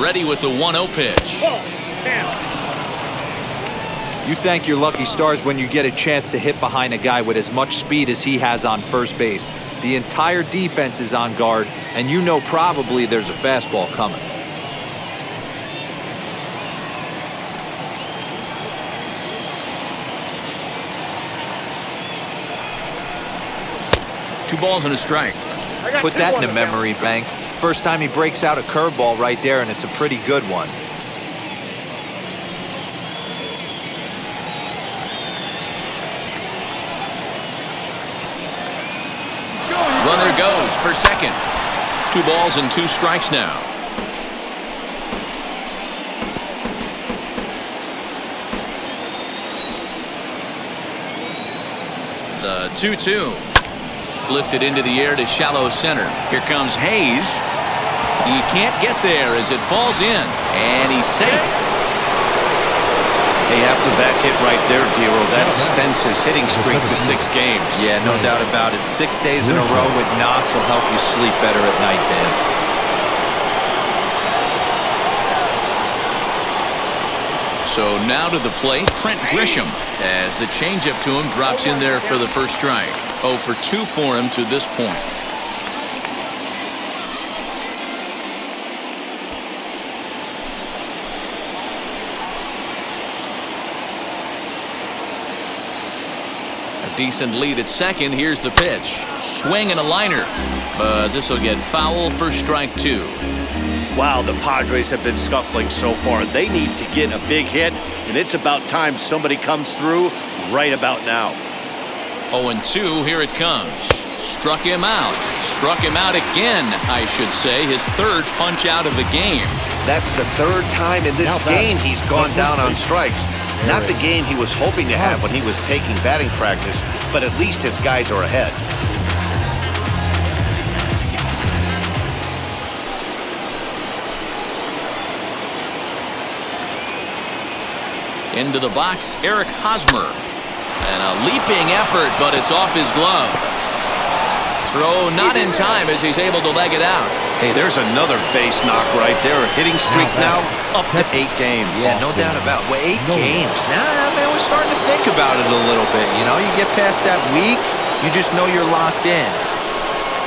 Ready with the 1-0 pitch. You thank your lucky stars when you get a chance to hit behind a guy with as much speed as he has on first base. The entire defense is on guard, and you know probably there's a fastball coming. Two balls and a strike. Put that in the memory bank. First time he breaks out a curveball right there, and it's a pretty good one. Runner goes for second. 2 balls and 2 strikes now. The 2-2. Lifted into the air to shallow center. Here comes Hayes. He can't get there as it falls in, and he's safe. Hey, after that hit right there, Dero, that extends his hitting streak to 6 games. Yeah, no doubt about it. 6 days in a row with knocks will help you sleep better at night, Dan. So now to the plate, Trent Grisham, as the changeup to him drops in there for the first strike. 0 for 2 for him to this point. A decent lead at second. Here's the pitch. Swing and a liner. But this will get foul for strike 2. Wow, the Padres have been scuffling so far. They need to get a big hit, and it's about time somebody comes through right about now. 0-2, here it comes. Struck him out. Struck him out again, I should say. His 3rd punch out of the game. That's the 3rd time in this game he's gone down on strikes. Not the game he was hoping to have when he was taking batting practice, but at least his guys are ahead. Into the box, Eric Hosmer. And a leaping effort, but it's off his glove. Throw not in time as he's able to leg it out. Hey, there's another base knock right there. Hitting streak now up to 8 games. Yeah, no doubt about it. Well, 8 games. Now, man, we're starting to think about it a little bit. You know, you get past that week, you just know you're locked in.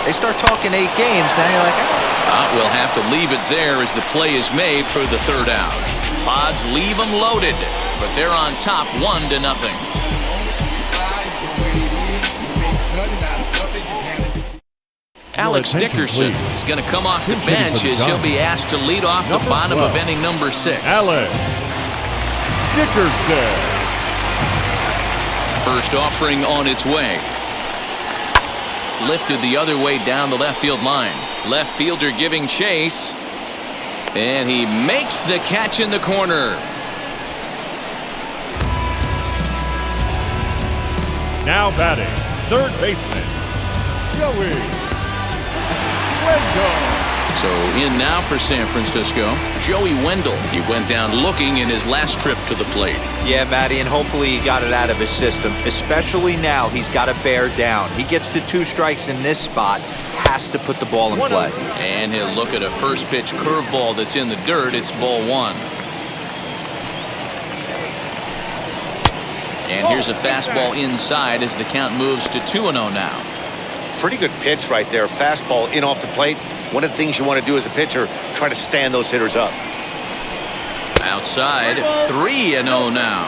They start talking 8 games, now you're like, oh. We'll have to leave it there as the play is made for the 3rd out. Pods leave them loaded, but they're on top 1-0. Alex Dickerson is going to come off the bench as he'll be asked to lead off the bottom of inning number 6. Alex Dickerson. First offering on its way. Lifted the other way down the left field line. Left fielder giving chase. And he makes the catch in the corner. Now batting, 3rd baseman, Joey Wendell. So in now for San Francisco, Joey Wendell. He went down looking in his last trip to the plate. Yeah, Matty, and hopefully he got it out of his system. Especially now, he's got to bear down. He gets the 2 strikes in this spot, has to put the ball in play. And he'll look at a first pitch curveball that's in the dirt. It's ball 1. And here's a fastball inside as the count moves to 2-0 now. Pretty good pitch right there. Fastball in off the plate. One of the things you want to do as a pitcher, try to stand those hitters up. Outside, 3-0 now.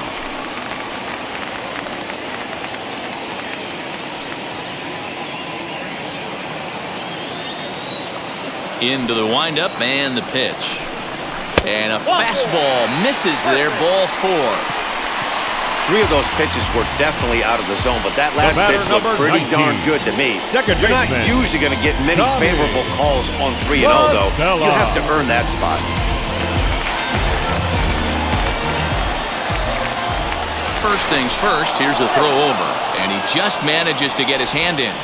Into the windup and the pitch. And a fastball misses there, ball 4. 3 of those pitches were definitely out of the zone, but that last pitch looked pretty darn good to me. You're not usually going to get many favorable calls on 3-0, though. You have to earn that spot. First things first, here's a throw over, and he just manages to get his hand in.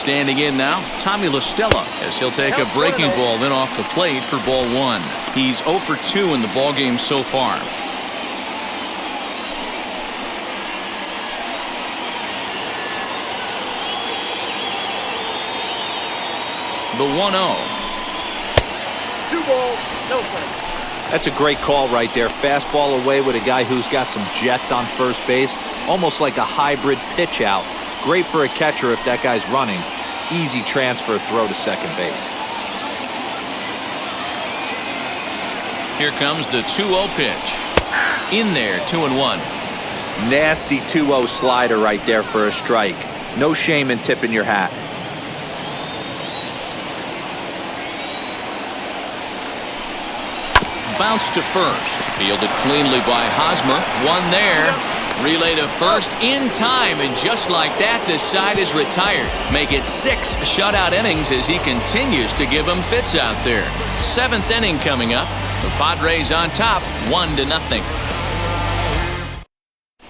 Standing in now, Tommy La Stella, as he'll take a breaking ball then off the plate for ball one. He's 0 for 2 in the ballgame so far. The 1-0. 2 balls, no strikes. That's a great call right there. Fastball away with a guy who's got some jets on first base. Almost like a hybrid pitch out. Great for a catcher if that guy's running. Easy transfer throw to second base. Here comes the 2-0 pitch. In there, 2-1. Nasty 2-0 slider right there for a strike. No shame in tipping your hat. Bounce to first. Fielded cleanly by Hosmer. One there. Relay to first in time, and just like that, this side is retired. Make it 6 shutout innings as he continues to give them fits out there. 7th inning coming up. The Padres on top, 1-0.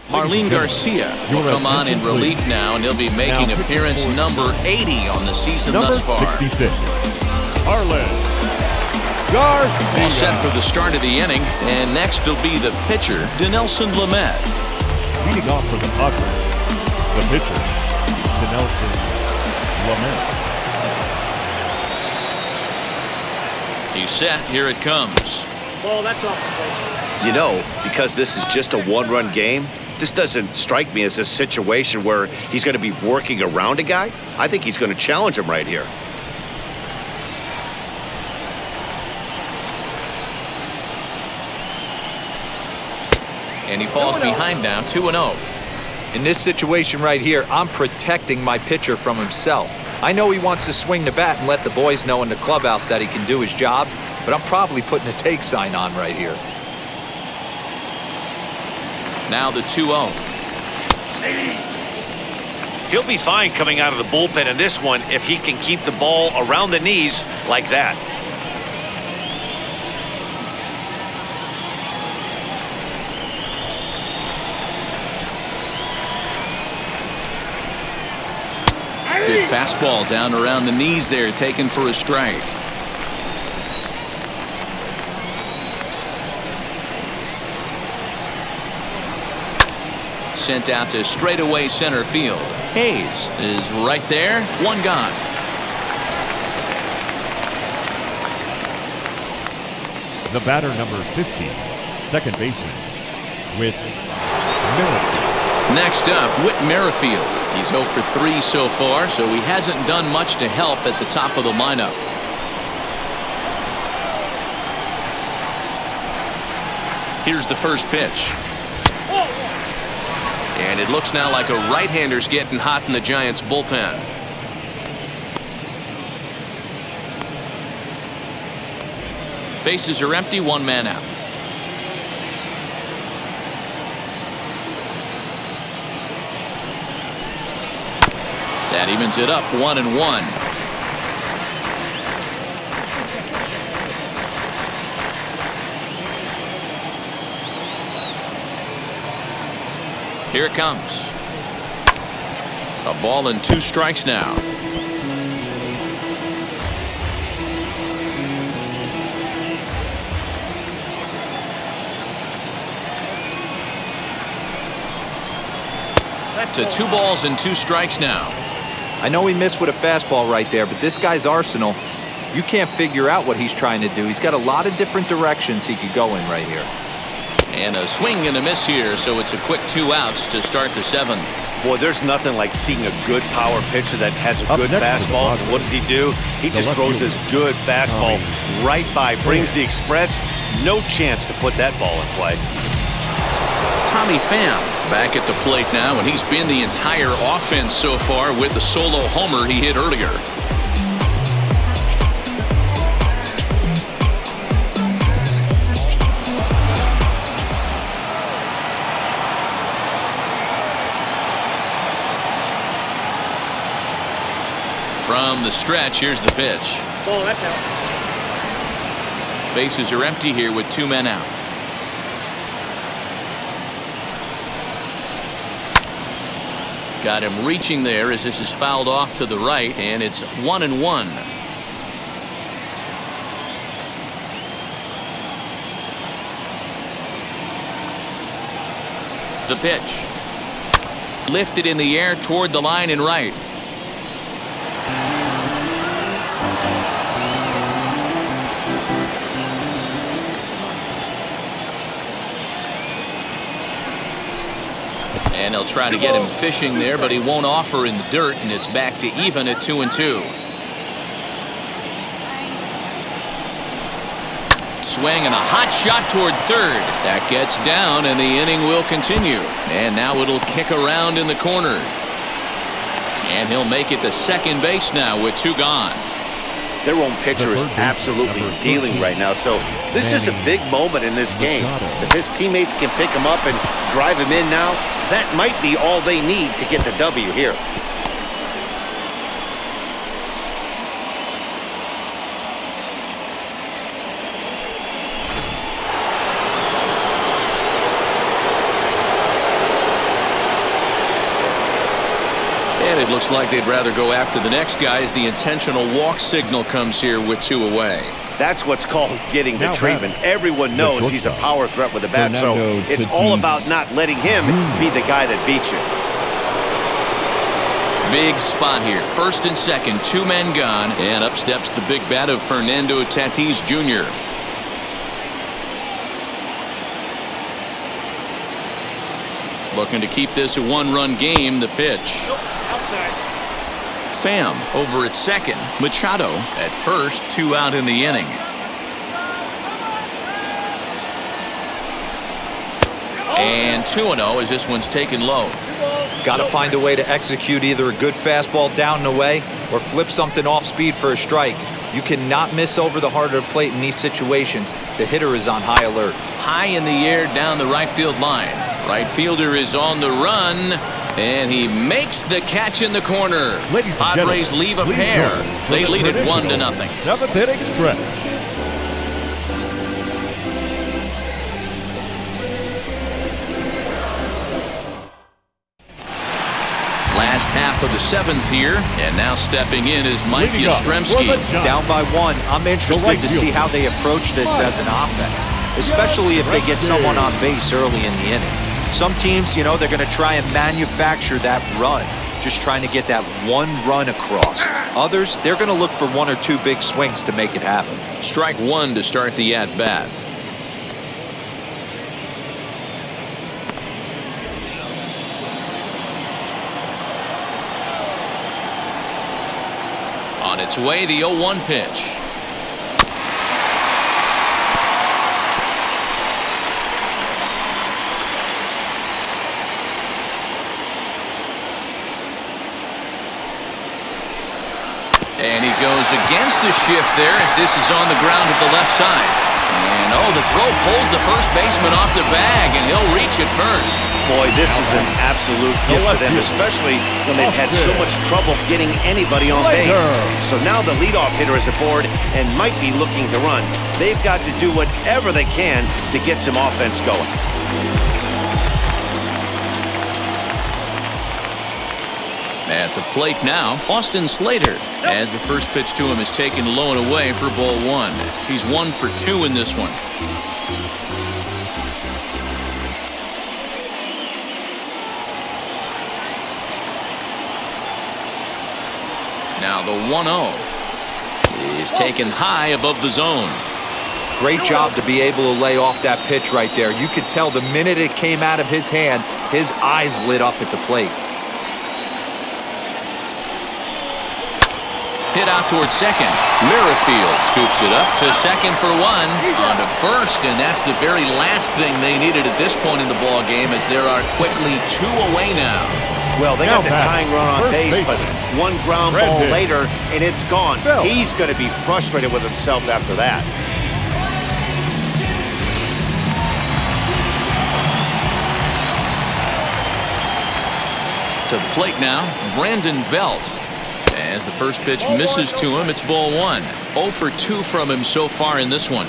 Marlene Garcia will come on in relief now, and he'll be making appearance number 80 on the season thus far. 66. Arlen Garcia. All set for the start of the inning, and next will be the pitcher, Dinelson Lamet. Leading off for the Padres, the pitcher, Dinelson Lamet. He's set. Here it comes. Ball, that's off the plate. You know, because this is just a one-run game, this doesn't strike me as a situation where he's going to be working around a guy. I think he's going to challenge him right here. And he falls behind now, 2-0. In this situation right here, I'm protecting my pitcher from himself. I know he wants to swing the bat and let the boys know in the clubhouse that he can do his job, but I'm probably putting a take sign on right here. Now the 2-0. He'll be fine coming out of the bullpen in this one if he can keep the ball around the knees like that. Good fastball down around the knees there, taken for a strike. Sent out to straightaway center field. Hayes is right there. One gone. The batter, number 15, second baseman, Whit Merrifield. Next up, Whit Merrifield. He's 0 for 3 so far, so he hasn't done much to help at the top of the lineup. Here's the first pitch. And it looks now like a right-hander's getting hot in the Giants' bullpen. Bases are empty, 1 man out. That evens it up, 1-1. Here it comes. A ball and 2 strikes now. To 2 balls and 2 strikes now. I know he missed with a fastball right there, but this guy's arsenal, you can't figure out what he's trying to do. He's got a lot of different directions he could go in right here. And a swing and a miss here, so it's a quick 2 outs to start the 7th. Boy, there's nothing like seeing a good power pitcher that has a good fastball. What does he do? He just throws this good fastball right by, brings the express. No chance to put that ball in play. Tommy Pham back at the plate now, and he's been the entire offense so far with the solo homer he hit earlier. From the stretch, here's the pitch. Ball, that's out. Bases are empty here with 2 men out. Got him reaching there as this is fouled off to the right, and it's 1-1. The pitch. Lifted in the air toward the line and right. And they'll try to get him fishing there, but he won't offer in the dirt, and it's back to even at 2-2. Swing and a hot shot toward third. That gets down, and the inning will continue. And now it'll kick around in the corner. And he'll make it to second base now with 2 gone. Their own pitcher is absolutely dealing right now, so this is a big moment in this game. If his teammates can pick him up and drive him in now, that might be all they need to get the W here. And it looks like they'd rather go after the next guy as the intentional walk signal comes here with 2 away. That's what's called getting the treatment. Everyone knows he's a power threat with the bat, so it's all about not letting him be the guy that beats you. Big spot here. First and second, 2 men gone, and up steps the big bat of Fernando Tatís Jr. Looking to keep this a 1-run game. The pitch. Pham over at second. Machado at first. 2 out in the inning. And 2-0 as this one's taken low. Got to find a way to execute either a good fastball down and away or flip something off speed for a strike. You cannot miss over the heart of the plate in these situations. The hitter is on high alert. High in the air down the right field line. Right fielder is on the run, and he makes the catch in the corner. Padres leave a pair. They lead it 1-0. 7th inning stretch. Last half of the 7th here, and now stepping in is Mike Yastrzemski. Down by 1. I'm interested to see how they approach this as an offense, especially if they get someone on base early in the inning. Some teams, you know, they're going to try and manufacture that run, just trying to get that 1 run across. Others, they're going to look for 1 or 2 big swings to make it happen. Strike 1 to start the at-bat. On its way, the 0-1 pitch. And he goes against the shift there as this is on the ground at the left side. And the throw pulls the first baseman off the bag, and he'll reach it first. Boy, this is an absolute gift for them, especially when they've had so much trouble getting anybody on base. So now the leadoff hitter is aboard and might be looking to run. They've got to do whatever they can to get some offense going. At the plate now, Austin Slater, as the first pitch to him is taken low and away for ball 1. He's 1 for 2 in this one. Now the 1-0 is taken high above the zone. Great job to be able to lay off that pitch right there. You could tell the minute it came out of his hand, his eyes lit up at the plate. Hit out towards second. Merrifield scoops it up to second for 1. On to first, and that's the very last thing they needed at this point in the ball game, as there are quickly 2 away now. Well, they got the tying run on base, but 1 ground ball later, and it's gone. He's going to be frustrated with himself after that. To the plate now, Brandon Belt. As the first pitch misses to him, it's ball 1. 0 for 2 from him so far in this one.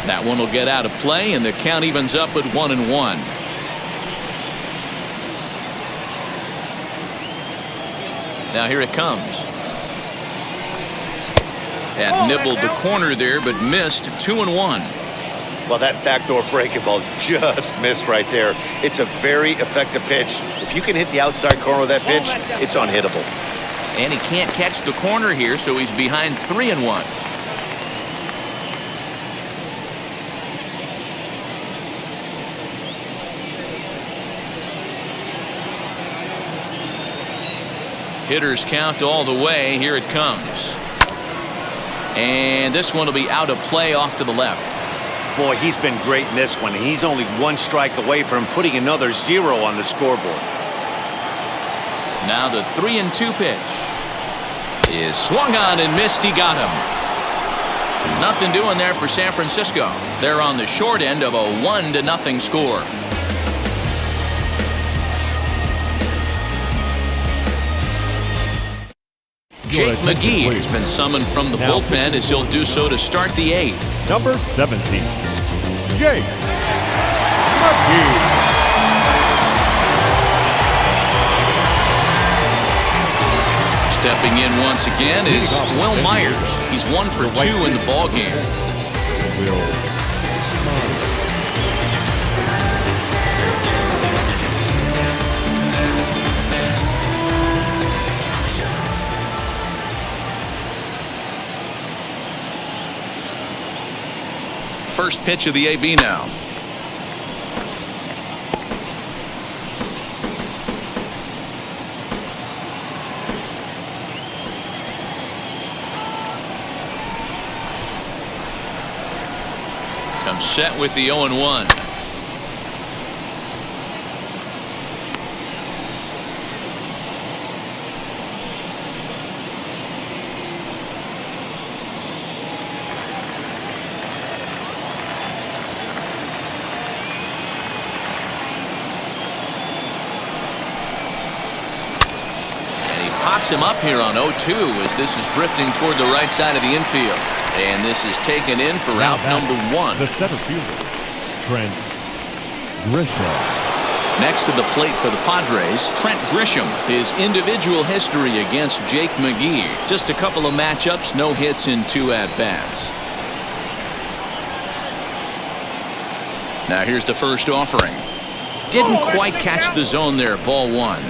That one will get out of play, and the count evens up at 1-1. Now here it comes. Had nibbled the corner there, but missed. 2-1. Well, that backdoor breaking ball just missed right there. It's a very effective pitch. If you can hit the outside corner of that pitch, it's unhittable. And he can't catch the corner here, so he's behind 3-1. Hitters count all the way. Here it comes. And this one will be out of play off to the left. Boy, he's been great in this one. He's only one strike away from putting another 0 on the scoreboard. Now the 3-2 pitch is swung on and missed. He got him. Nothing doing there for San Francisco. They're on the short end of a 1-0 score. Jake McGee has been summoned from the bullpen as he'll do so to start the 8th. Number 17, Jake McGee. Stepping in once again is Will Myers. He's 1 for 2 in the ballgame. First pitch of the AB now. Comes set with the 0-1. Pops him up here on 0-2 as this is drifting toward the right side of the infield. And this is taken in for out number 1. The center fielder, Trent Grisham. Next to the plate for the Padres, Trent Grisham. His individual history against Jake McGee. Just a couple of matchups, no hits in 2 at-bats. Now here's the first offering. Didn't quite catch the zone there, ball 1.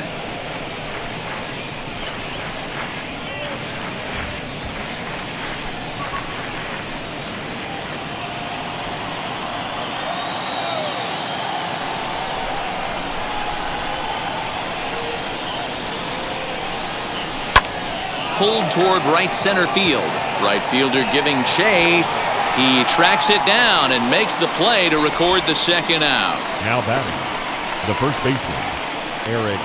Pulled toward right center field. Right fielder giving chase. He tracks it down and makes the play to record the second out. Now batting, the first baseman, Eric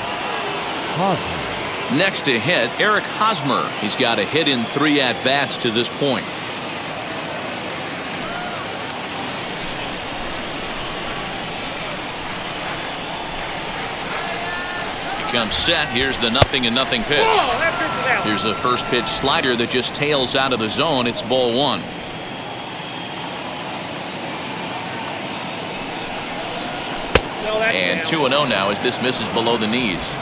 Hosmer. Next to hit, Eric Hosmer. He's got a hit in 3 at-bats to this point. Comes set. Here's the 0-0 pitch. Here's a first pitch slider that just tails out of the zone. It's ball 1. And 2-0 now as this misses below the knees.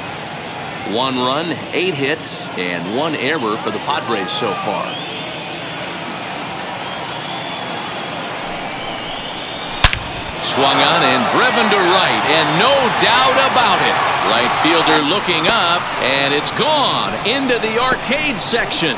1 run, 8 hits, and 1 error for the Padres so far. Swung on and driven to right, and no doubt about it. Right fielder looking up, and it's gone into the arcade section.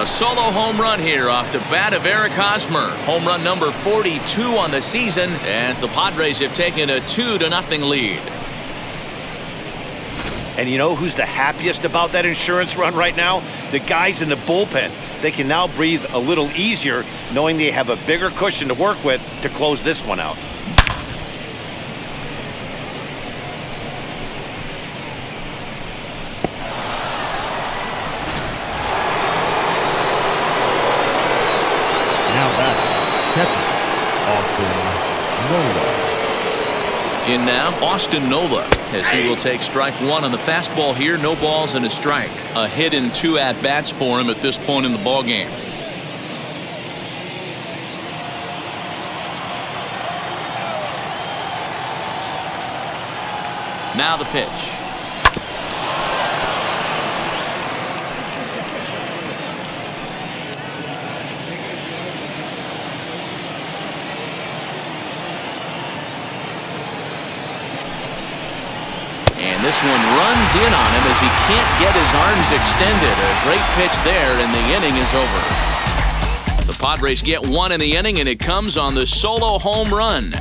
A solo home run here off the bat of Eric Hosmer. Home run number 42 on the season as the Padres have taken a 2-0 lead. And you know who's the happiest about that insurance run right now? The guys in the bullpen. They can now breathe a little easier knowing they have a bigger cushion to work with to close this one out. Now back, catcher, Austin Nola. In now, Austin Nola, as he will take strike one on the fastball here. No balls and a strike. A hit in 2 at-bats for him at this point in the ballgame. Now the pitch. And this one runs in on him as he can't get his arms extended. A great pitch there, and the inning is over. The Padres get one in the inning, and it comes on the solo home run.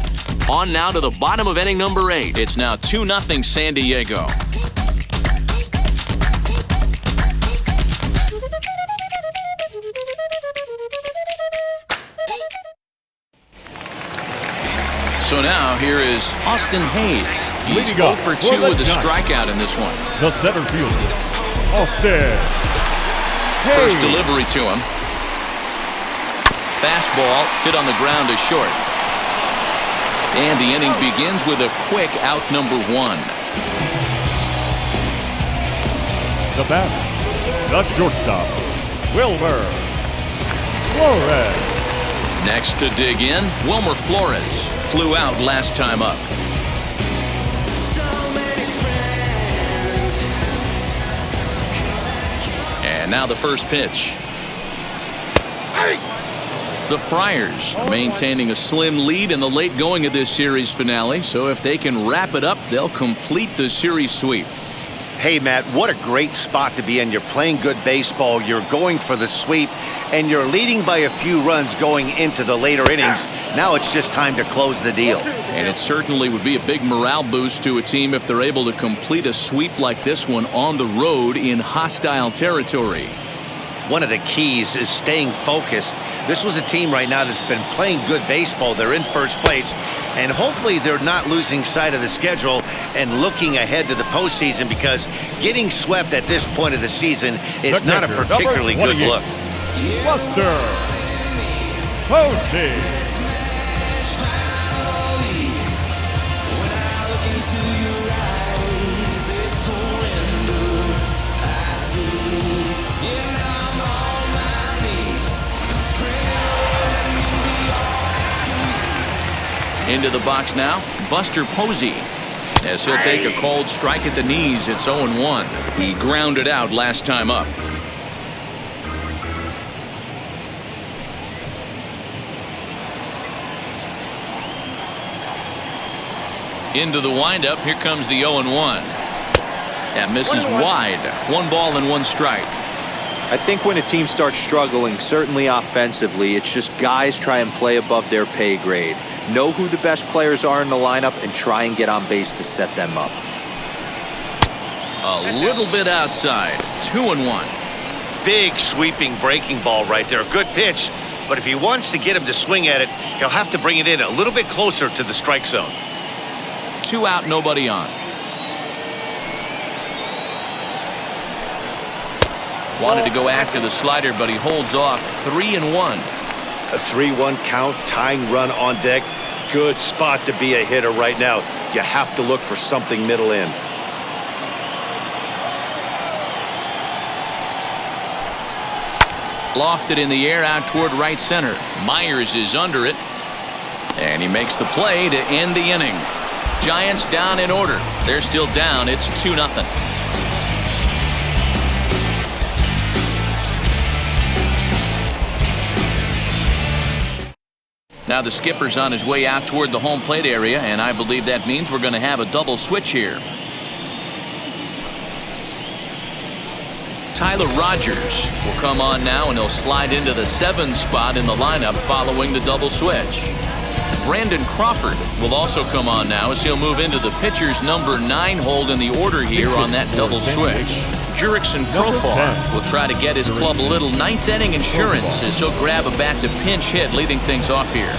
On now to the bottom of inning number 8. It's now 2-0 San Diego. So now here is Austin Hayes. He's 0 for 2 with a strikeout in this one. The center fielder, Austin Hayes. First delivery to him. Fastball hit on the ground to short. And the inning begins with a quick out number 1. The batter, the shortstop, Wilmer Flores. Next to dig in, Wilmer Flores. Flew out last time up. And now the first pitch. The Friars maintaining a slim lead in the late going of this series finale, so if they can wrap it up, they'll complete the series sweep. Hey, Matt, what a great spot to be in. You're playing good baseball, you're going for the sweep, and you're leading by a few runs going into the later innings. Now it's just time to close the deal. And it certainly would be a big morale boost to a team if they're able to complete a sweep like this one on the road in hostile territory. One of the keys is staying focused. This was a team right now that's been playing good baseball. They're in first place, and hopefully they're not losing sight of the schedule and looking ahead to the postseason, because getting swept at this point of the season is not a particularly good look. Buster Posey. Into the box now, Buster Posey. As he'll take a called strike at the knees, it's 0-1. He grounded out last time up. Into the windup, here comes the 0-1. That misses wide. 1 ball and 1 strike. I think when a team starts struggling, certainly offensively, it's just guys try and play above their pay grade. Know who the best players are in the lineup and try and get on base to set them up. A little bit outside. 2-1. Big sweeping breaking ball right there. A good pitch, but if he wants to get him to swing at it, he'll have to bring it in a little bit closer to the strike zone. 2 out, nobody on. Wanted to go after the slider, but he holds off. 3-1. A 3-1 count, tying run on deck. Good spot to be a hitter right now. You have to look for something middle in. Lofted in the air out toward right center. Myers is under it. And he makes the play to end the inning. Giants down in order. They're still down. It's 2-0. Now the skipper's on his way out toward the home plate area, and I believe that means we're going to have a double switch here. Tyler Rogers will come on now, and he'll slide into the 7 spot in the lineup following the double switch. Brandon Crawford will also come on now as he'll move into the pitcher's number 9 hold in the order here on that double switch. Jurickson Profar will try to get his club a little 9th inning insurance as he'll grab a bat to pinch hit, leading things off here.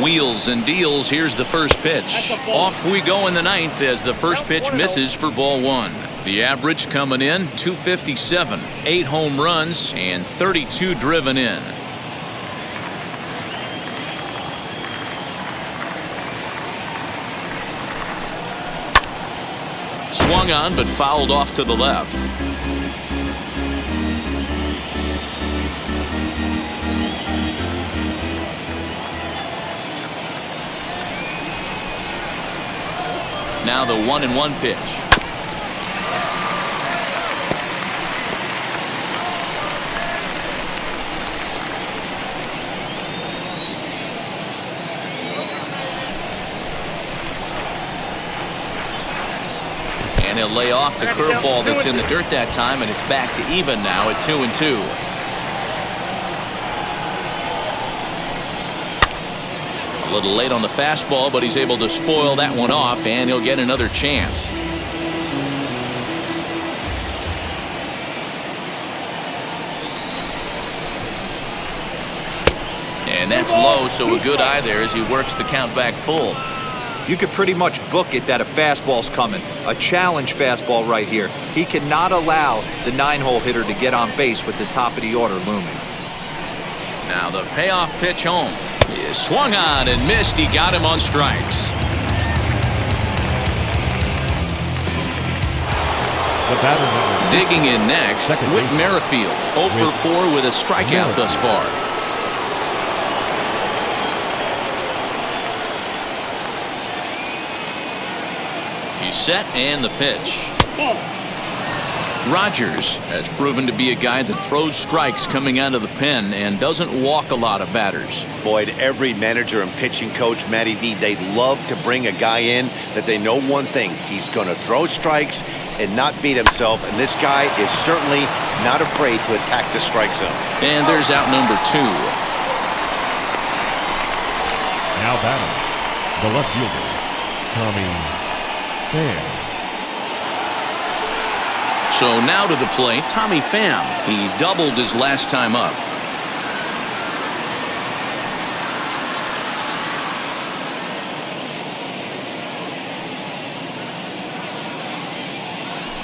Wheels and deals. Here's the first pitch. Off we go in the 9th as the first pitch misses for ball 1. The average coming in 257, 8 home runs and 32 driven in. swung on but fouled off to the left. Now the 1-1 pitch. And he'll lay off the curveball that's in the dirt that time, and it's back to even now at 2-2. A little late on the fastball, but he's able to spoil that one off, and he'll get another chance. And that's low, so a good eye there as he works the count back full. You could pretty much book it that a fastball's coming. A challenge fastball right here. He cannot allow the 9-hole hitter to get on base with the top of the order looming. Now the payoff pitch home. He is swung on and missed. He got him on strikes. The batter digging in next, Whit Merrifield, 0 for 4 with a strikeout thus far. He's set and the pitch. Rogers has proven to be a guy that throws strikes coming out of the pen and doesn't walk a lot of batters. Boyd, every manager and pitching coach, Matty V, they love to bring a guy in that they know one thing. He's going to throw strikes and not beat himself, and this guy is certainly not afraid to attack the strike zone. And there's out number 2. Now batting, the left fielder, Tommy Pham. So now to the plate, Tommy Pham. He doubled his last time up.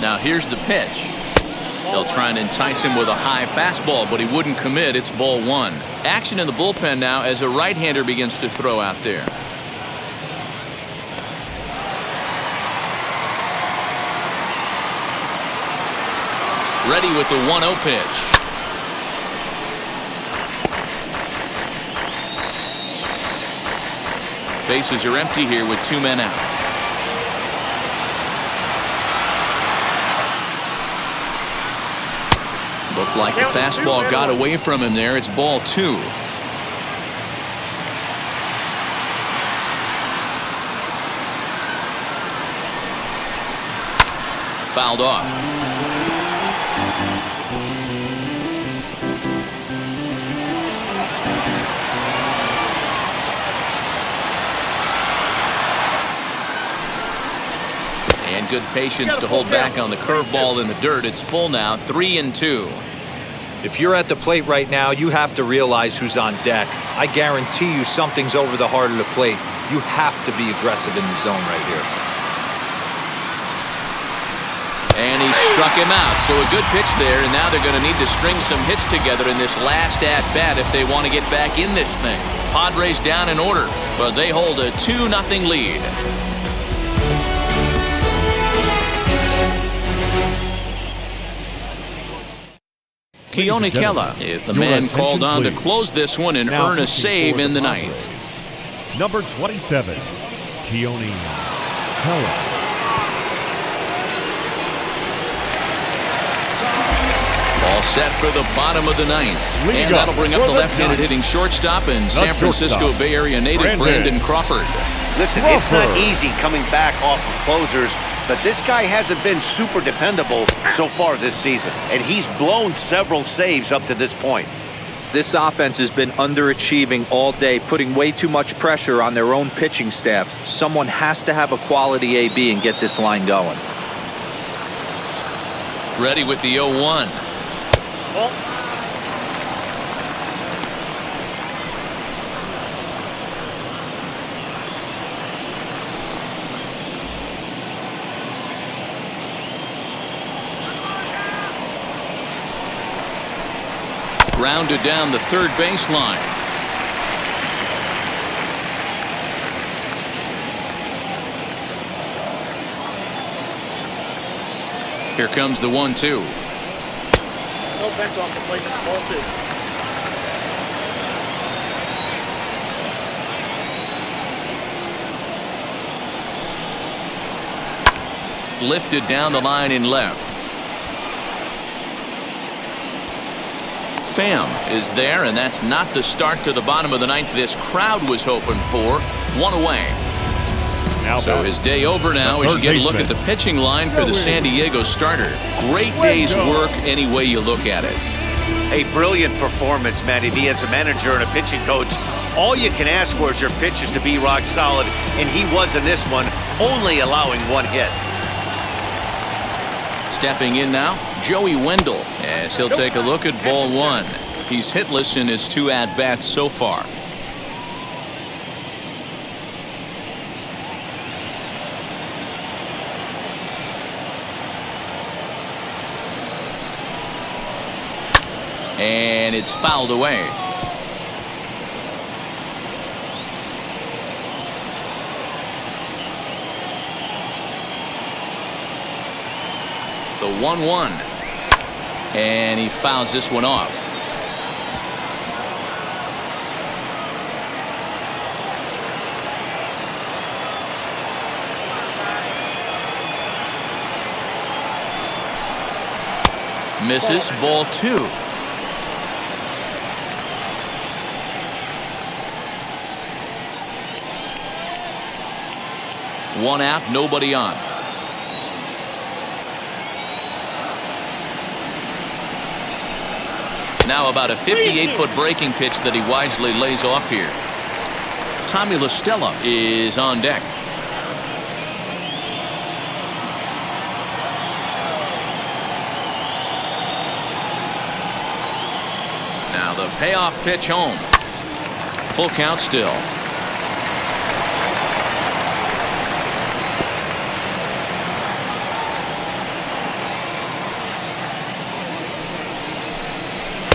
Now here's the pitch. They'll try and entice him with a high fastball, but he wouldn't commit. It's ball 1. Action in the bullpen now as a right-hander begins to throw out there. Ready with the 1-0 pitch. Bases are empty here with 2 men out. Looked like the fastball got away from him there. It's ball 2. Fouled off. And good patience to hold back on the curveball in the dirt. It's full now, 3-2. If you're at the plate right now, you have to realize who's on deck. I guarantee you something's over the heart of the plate. You have to be aggressive in the zone right here. And he struck him out. So a good pitch there, and now they're going to need to string some hits together in this last at-bat if they want to get back in this thing. Padres down in order, but they hold a 2-0 lead. Keone Kela is the man called on to close this one and earn a save in the 9th. Number 27, Keone Kela. All set for the bottom of the 9th. And that'll bring up the left-handed hitting shortstop and San Francisco Bay Area native Brandon Crawford. Listen, it's not easy coming back off of closers, but this guy hasn't been super dependable so far this season, and he's blown several saves up to this point. This offense has been underachieving all day, putting way too much pressure on their own pitching staff. Someone has to have a quality AB and get this line going. Ready with the 0-1. Grounded down the third baseline. Here comes the 1-2. No bets off the plate. It's ball 2. Lifted down the line in left. Pham is there, and that's not the start to the bottom of the ninth this crowd was hoping for. One away. So his day over now. We should get a look at the pitching line for the San Diego starter. Great day's work any way you look at it. A brilliant performance, Matty V, as a manager and a pitching coach. All you can ask for is your pitchers to be rock solid, and he was in this one, only allowing 1 hit. Stepping in now, Joey Wendell, as he'll take a look at ball 1. He's hitless in his 2 at-bats so far. And it's fouled away. The 1-1. And he fouls this one off. Misses, ball 2. One out, nobody on. Now about a 58-foot breaking pitch that he wisely lays off here. Tommy La Stella is on deck. Now the payoff pitch home. Full count still.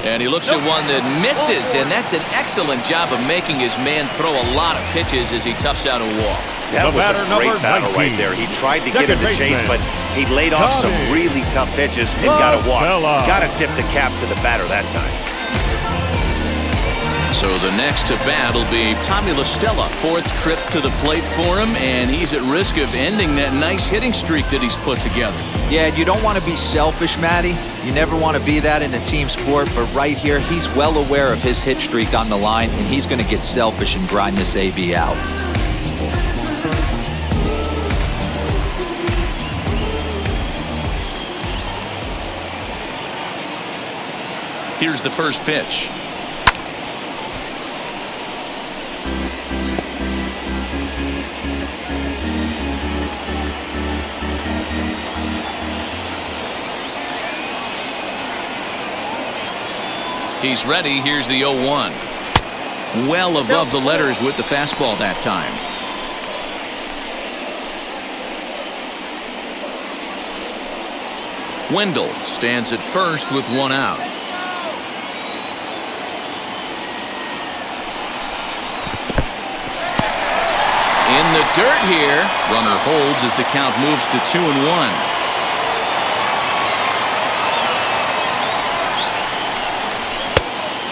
And he looks at one that misses, and that's an excellent job of making his man throw a lot of pitches as he toughs out a walk. That was a great battle right there. He tried to get in the chase, but he laid off some really tough pitches and got a walk. Got to tip the cap to the batter that time. So the next to bat will be Tommy La Stella. 4th trip to the plate for him, and he's at risk of ending that nice hitting streak that he's put together. Yeah, you don't want to be selfish, Matty. You never want to be that in a team sport, but right here, he's well aware of his hit streak on the line, and he's going to get selfish and grind this AB out. Here's the first pitch. He's ready. Here's the 0-1. Well above the letters with the fastball that time. Wendell stands at first with 1 out. In the dirt here. Runner holds as the count moves to 2-1.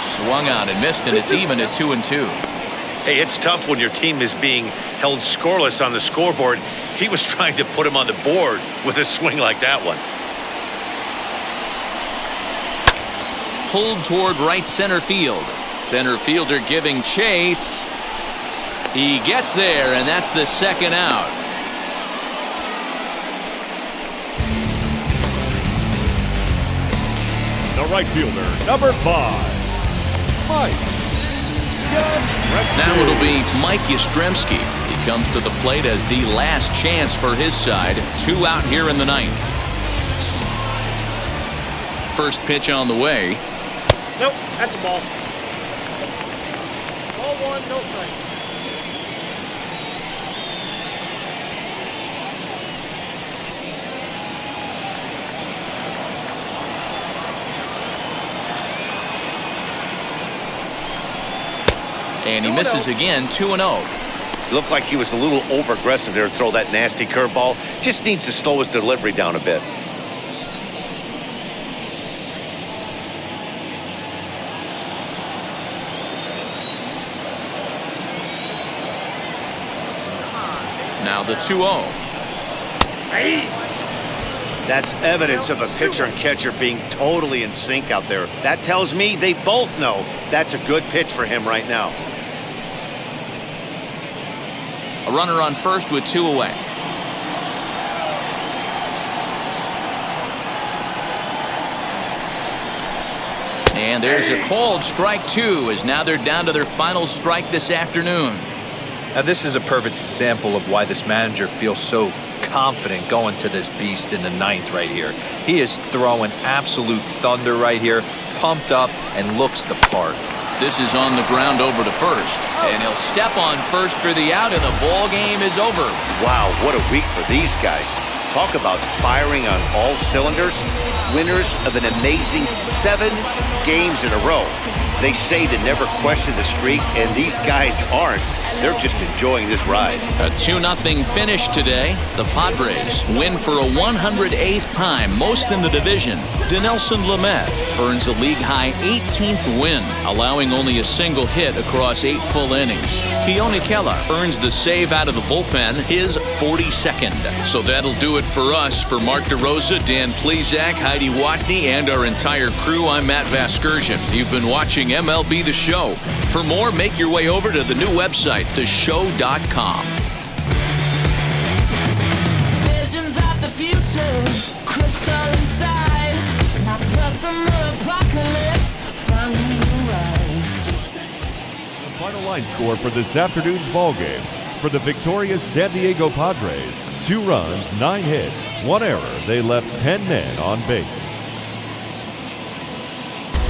Swung out and missed, and it's even at 2-2. Hey, it's tough when your team is being held scoreless on the scoreboard. He was trying to put him on the board with a swing like that one. Pulled toward right center field. Center fielder giving chase. He gets there, and that's the 2nd out. The right fielder, number 5. Now it'll be Mike Yastrzemski. He comes to the plate as the last chance for his side. 2 out here in the 9th. First pitch on the way. Nope, that's a ball. Ball 1, no strike. And he misses again, 2-0. Looked like he was a little over-aggressive there to throw that nasty curveball. Just needs to slow his delivery down a bit. Now the 2-0. That's evidence of a pitcher and catcher being totally in sync out there. That tells me they both know that's a good pitch for him right now. A runner on first with 2 away. And there's a called strike 2, as now they're down to their final strike this afternoon. Now this is a perfect example of why this manager feels so confident going to this beast in the 9th right here. He is throwing absolute thunder right here, pumped up and looks the part. This is on the ground over to first, and he'll step on first for the out, and the ball game is over. Wow, what a week for these guys. Talk about firing on all cylinders. Winners of an amazing 7 games in a row. They say to never question the streak, and these guys aren't. They're just enjoying this ride. A 2-0 finish today. The Padres win for a 108th time, most in the division. Dinelson Lamet earns a league-high 18th win, allowing only a single hit across 8 full innings. Keone Kela earns the save out of the bullpen, his 42nd. So that'll do it for us. For Mark DeRosa, Dan Plesac, Heidi Watney, and our entire crew, I'm Matt Vasgersian. You've been watching MLB The Show. For more, make your way over to the new website, theshow.com. Visions of the future, crystal inside. My personal apocalypse, finding the right. The final line score for this afternoon's ball game. For the victorious San Diego Padres, 2 runs, 9 hits, 1 error. They left 10 men on base.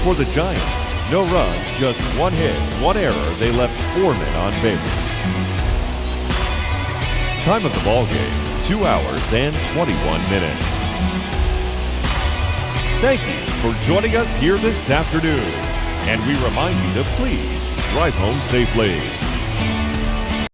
For the Giants, no runs, just 1 hit, 1 error. They left 4 men on base. Time of the ball game, 2 hours and 21 minutes. Thank you for joining us here this afternoon. And we remind you to please drive home safely.